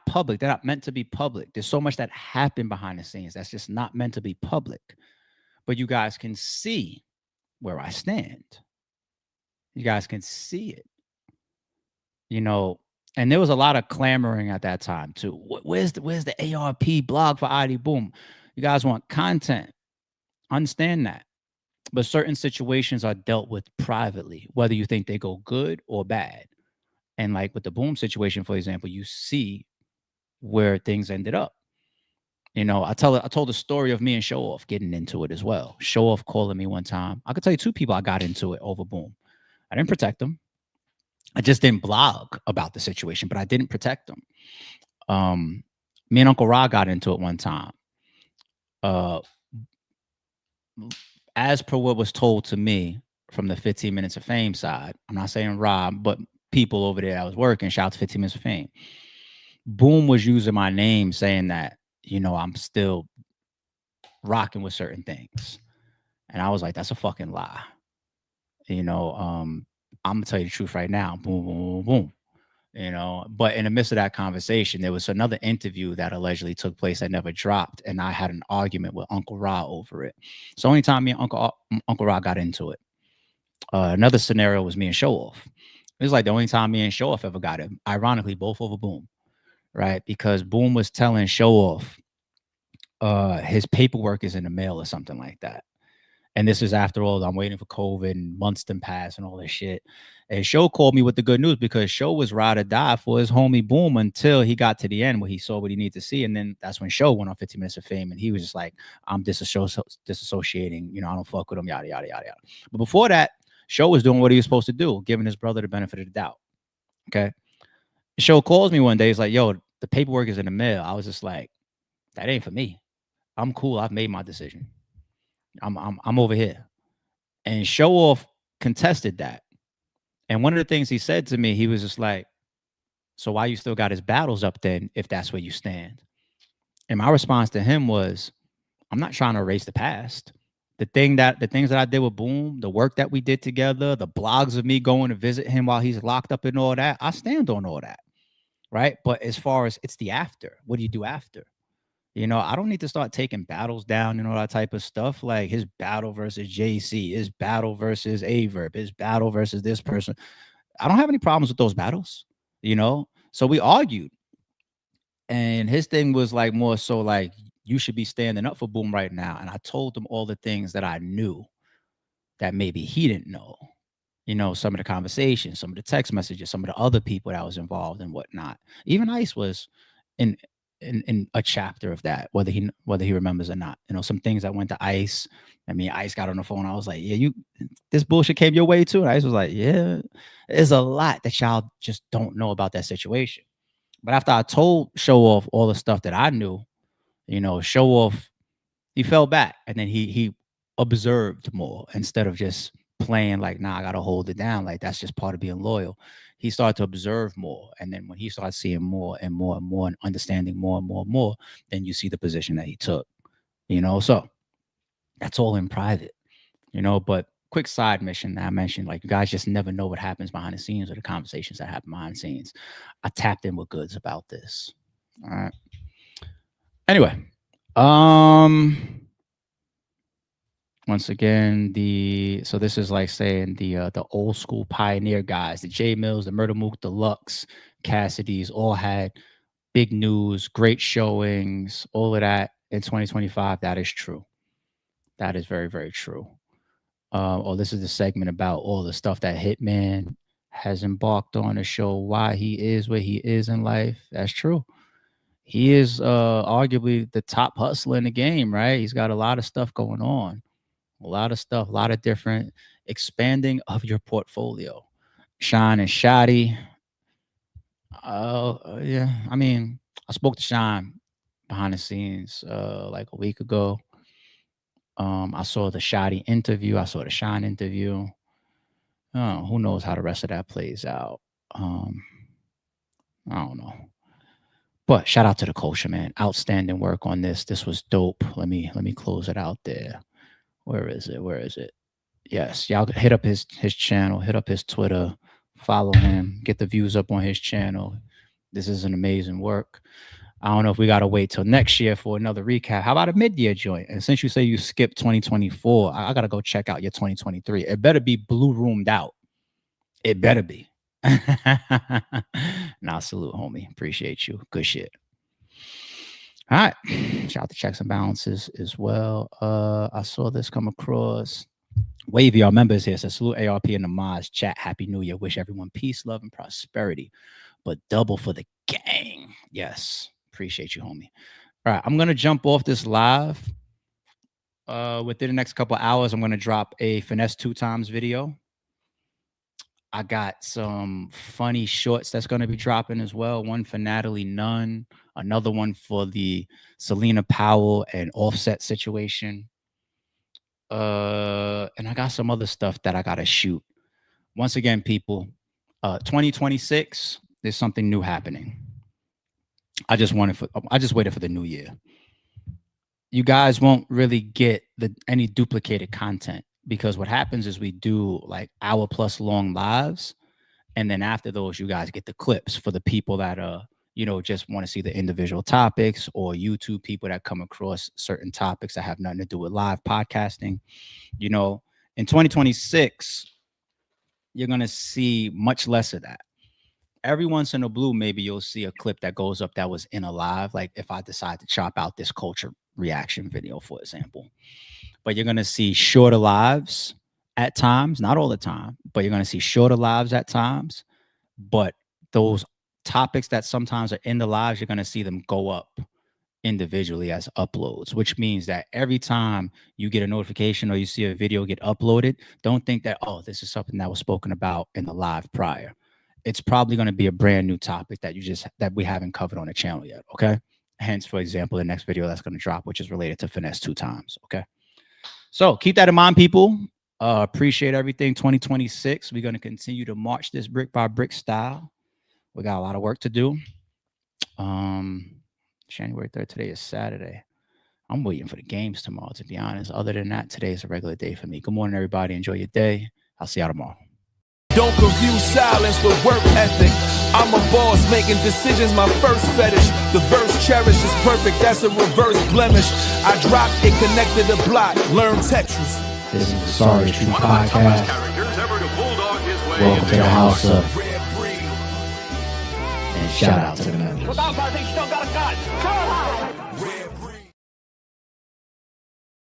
public. They're not meant to be public. There's so much that happened behind the scenes that's just not meant to be public. But you guys can see where I stand. You guys can see it. You know, and there was a lot of clamoring at that time too. Where's the ARP blog for Adi Boom? You guys want content. Understand that. But certain situations are dealt with privately, whether you think they go good or bad. And like with the Boom situation, for example, you see where things ended up. You know, I told the story of me and Show Off getting into it as well. Show Off calling me one time. I could tell you 2 people I got into it over Boom. I didn't protect them. I just didn't blog about the situation, but I didn't protect them. Me and Uncle Ra got into it one time. As per what was told to me from the 15 Minutes of Fame side, I'm not saying Rob, but people over there that was working, shout out to 15 Minutes of Fame. Boom was using my name saying that, you know, I'm still rocking with certain things. And I was like, that's a fucking lie. You know, I'm gonna tell you the truth right now. Boom, boom, boom, boom. You know, but in the midst of that conversation, there was another interview that allegedly took place that never dropped, and I had an argument with Uncle Ra over it. So only time me and Uncle Ra got into it. Another scenario was me and Show Off. It was like the only time me and Show Off ever got it. Ironically, both over Boom, right? Because Boom was telling Show Off his paperwork is in the mail or something like that. And this is after all, I'm waiting for COVID and months to pass and all this shit. And Show called me with the good news because Show was ride or die for his homie Boom until he got to the end where he saw what he needed to see. And then that's when Show went on 15 Minutes of Fame. And he was just like, I'm disassociating. You know, I don't fuck with him, yada, yada, yada, yada. But before that, Show was doing what he was supposed to do, giving his brother the benefit of the doubt. Okay. Show calls me one day. He's like, yo, the paperwork is in the mail. I was just like, that ain't for me. I'm cool. I've made my decision. I'm over here. And Show Off contested that. And one of the things he said to me, he was just like, so why you still got his battles up then if that's where you stand? And my response to him was, I'm not trying to erase the past. The things that I did with Boom, the work that we did together, the blogs of me going to visit him while he's locked up and all that, I stand on all that. Right. But as far as it's the after, what do you do after? You know, I don't need to start taking battles down and all that type of stuff. Like his battle versus JC, his battle versus Averb, his battle versus this person. I don't have any problems with those battles, you know? So we argued. And his thing was like more so like, you should be standing up for Boom right now. And I told him all the things that I knew that maybe he didn't know. You know, some of the conversations, some of the text messages, some of the other people that was involved and whatnot. Even Ice was in a chapter of that, whether he remembers or not. You know, some things that went to Ice. I mean, Ice got on the phone. I was like, yeah, this bullshit came your way too. And Ice was like, yeah, there's a lot that y'all just don't know about that situation. But after I told Show Off all the stuff that I knew, you know, Show Off, he fell back and then he observed more instead of just playing like, nah, I gotta hold it down. Like that's just part of being loyal. He started to observe more. And then when he started seeing more and more and more and understanding more and more and more, then you see the position that he took, you know? So that's all in private. you know. But quick side mission that I mentioned, like, you guys just never know what happens behind the scenes or the conversations that happen behind the scenes. I tapped in with Goods about this. All right. Anyway, once again, so this is like saying the old school pioneer guys, the J Mills, the Murder Mook, Deluxe, Cassidy's, all had big news, great showings, all of that in 2025. That is true. That is very, very true. This is the segment about all the stuff that Hitman has embarked on to show why he is where he is in life. That's true. He is arguably the top hustler in the game, right? He's got a lot of stuff going on. A lot of stuff, a lot of different expanding of your portfolio. Shine and Shotty. Yeah, I mean, I spoke to Shine behind the scenes like a week ago. I saw the Shotty interview. I saw the Shine interview. Who knows how the rest of that plays out. I don't know. But shout out to the culture, man. Outstanding work on this. This was dope. Let me close it out there. Where is it? Yes, y'all hit up his channel, hit up his Twitter, follow him, get the views up on his channel. This is an amazing work. I don't know if we got to wait till next year for another recap. How about a mid-year joint? And since you say you skipped 2024, I got to go check out your 2023. It better be blue roomed out. It better be. Nah, salute, homie. Appreciate you. Good shit. All right. Shout out to Checks and Balances as well. I saw this come across. Wavy, our members here, says salute ARP and the Mods chat. Happy New Year. Wish everyone peace, love, and prosperity. But double for the gang. Yes. Appreciate you, homie. All right. I'm going to jump off this live. Within the next couple hours, I'm going to drop a Finesse 2 times video. I got some funny shorts that's going to be dropping as well. One for Natalie Nunn, another one for the Selena Powell and Offset situation. And I got some other stuff that I got to shoot. Once again, people, 2026, there's something new happening. I just waited for the new year. You guys won't really get any duplicated content. Because what happens is we do like hour-plus long lives. And then after those, you guys get the clips for the people that, just want to see the individual topics, or YouTube people that come across certain topics that have nothing to do with live podcasting. You know, in 2026, you're going to see much less of that. Every once in a blue, maybe you'll see a clip that goes up that was in a live. Like if I decide to chop out this culture reaction video, for example. But you're going to see shorter lives at times, not all the time, but you're going to see shorter lives at times. But those topics that sometimes are in the lives, you're going to see them go up individually as uploads, which means that every time you get a notification or you see a video get uploaded, don't think that, oh, this is something that was spoken about in the live prior. It's probably going to be a brand new topic that we haven't covered on the channel yet. Okay. Hence, for example, the next video that's going to drop, which is related to Finesse 2 times. Okay. So keep that in mind, people. Appreciate everything. 2026, we're going to continue to march this brick by brick style. We got a lot of work to do. January 3rd, today is Saturday. I'm waiting for the games tomorrow, to be honest. Other than that, today is a regular day for me. Good morning, everybody. Enjoy your day. I'll see y'all tomorrow. Don't confuse silence with work ethic. I'm a boss making decisions, my first fetish. The verse cherished is perfect, that's a reverse blemish. I dropped it, connected the block, learn Tetris. This is the Sorry True Podcast. Welcome to the house of and shout out to the members. Without, I think you still got a gun.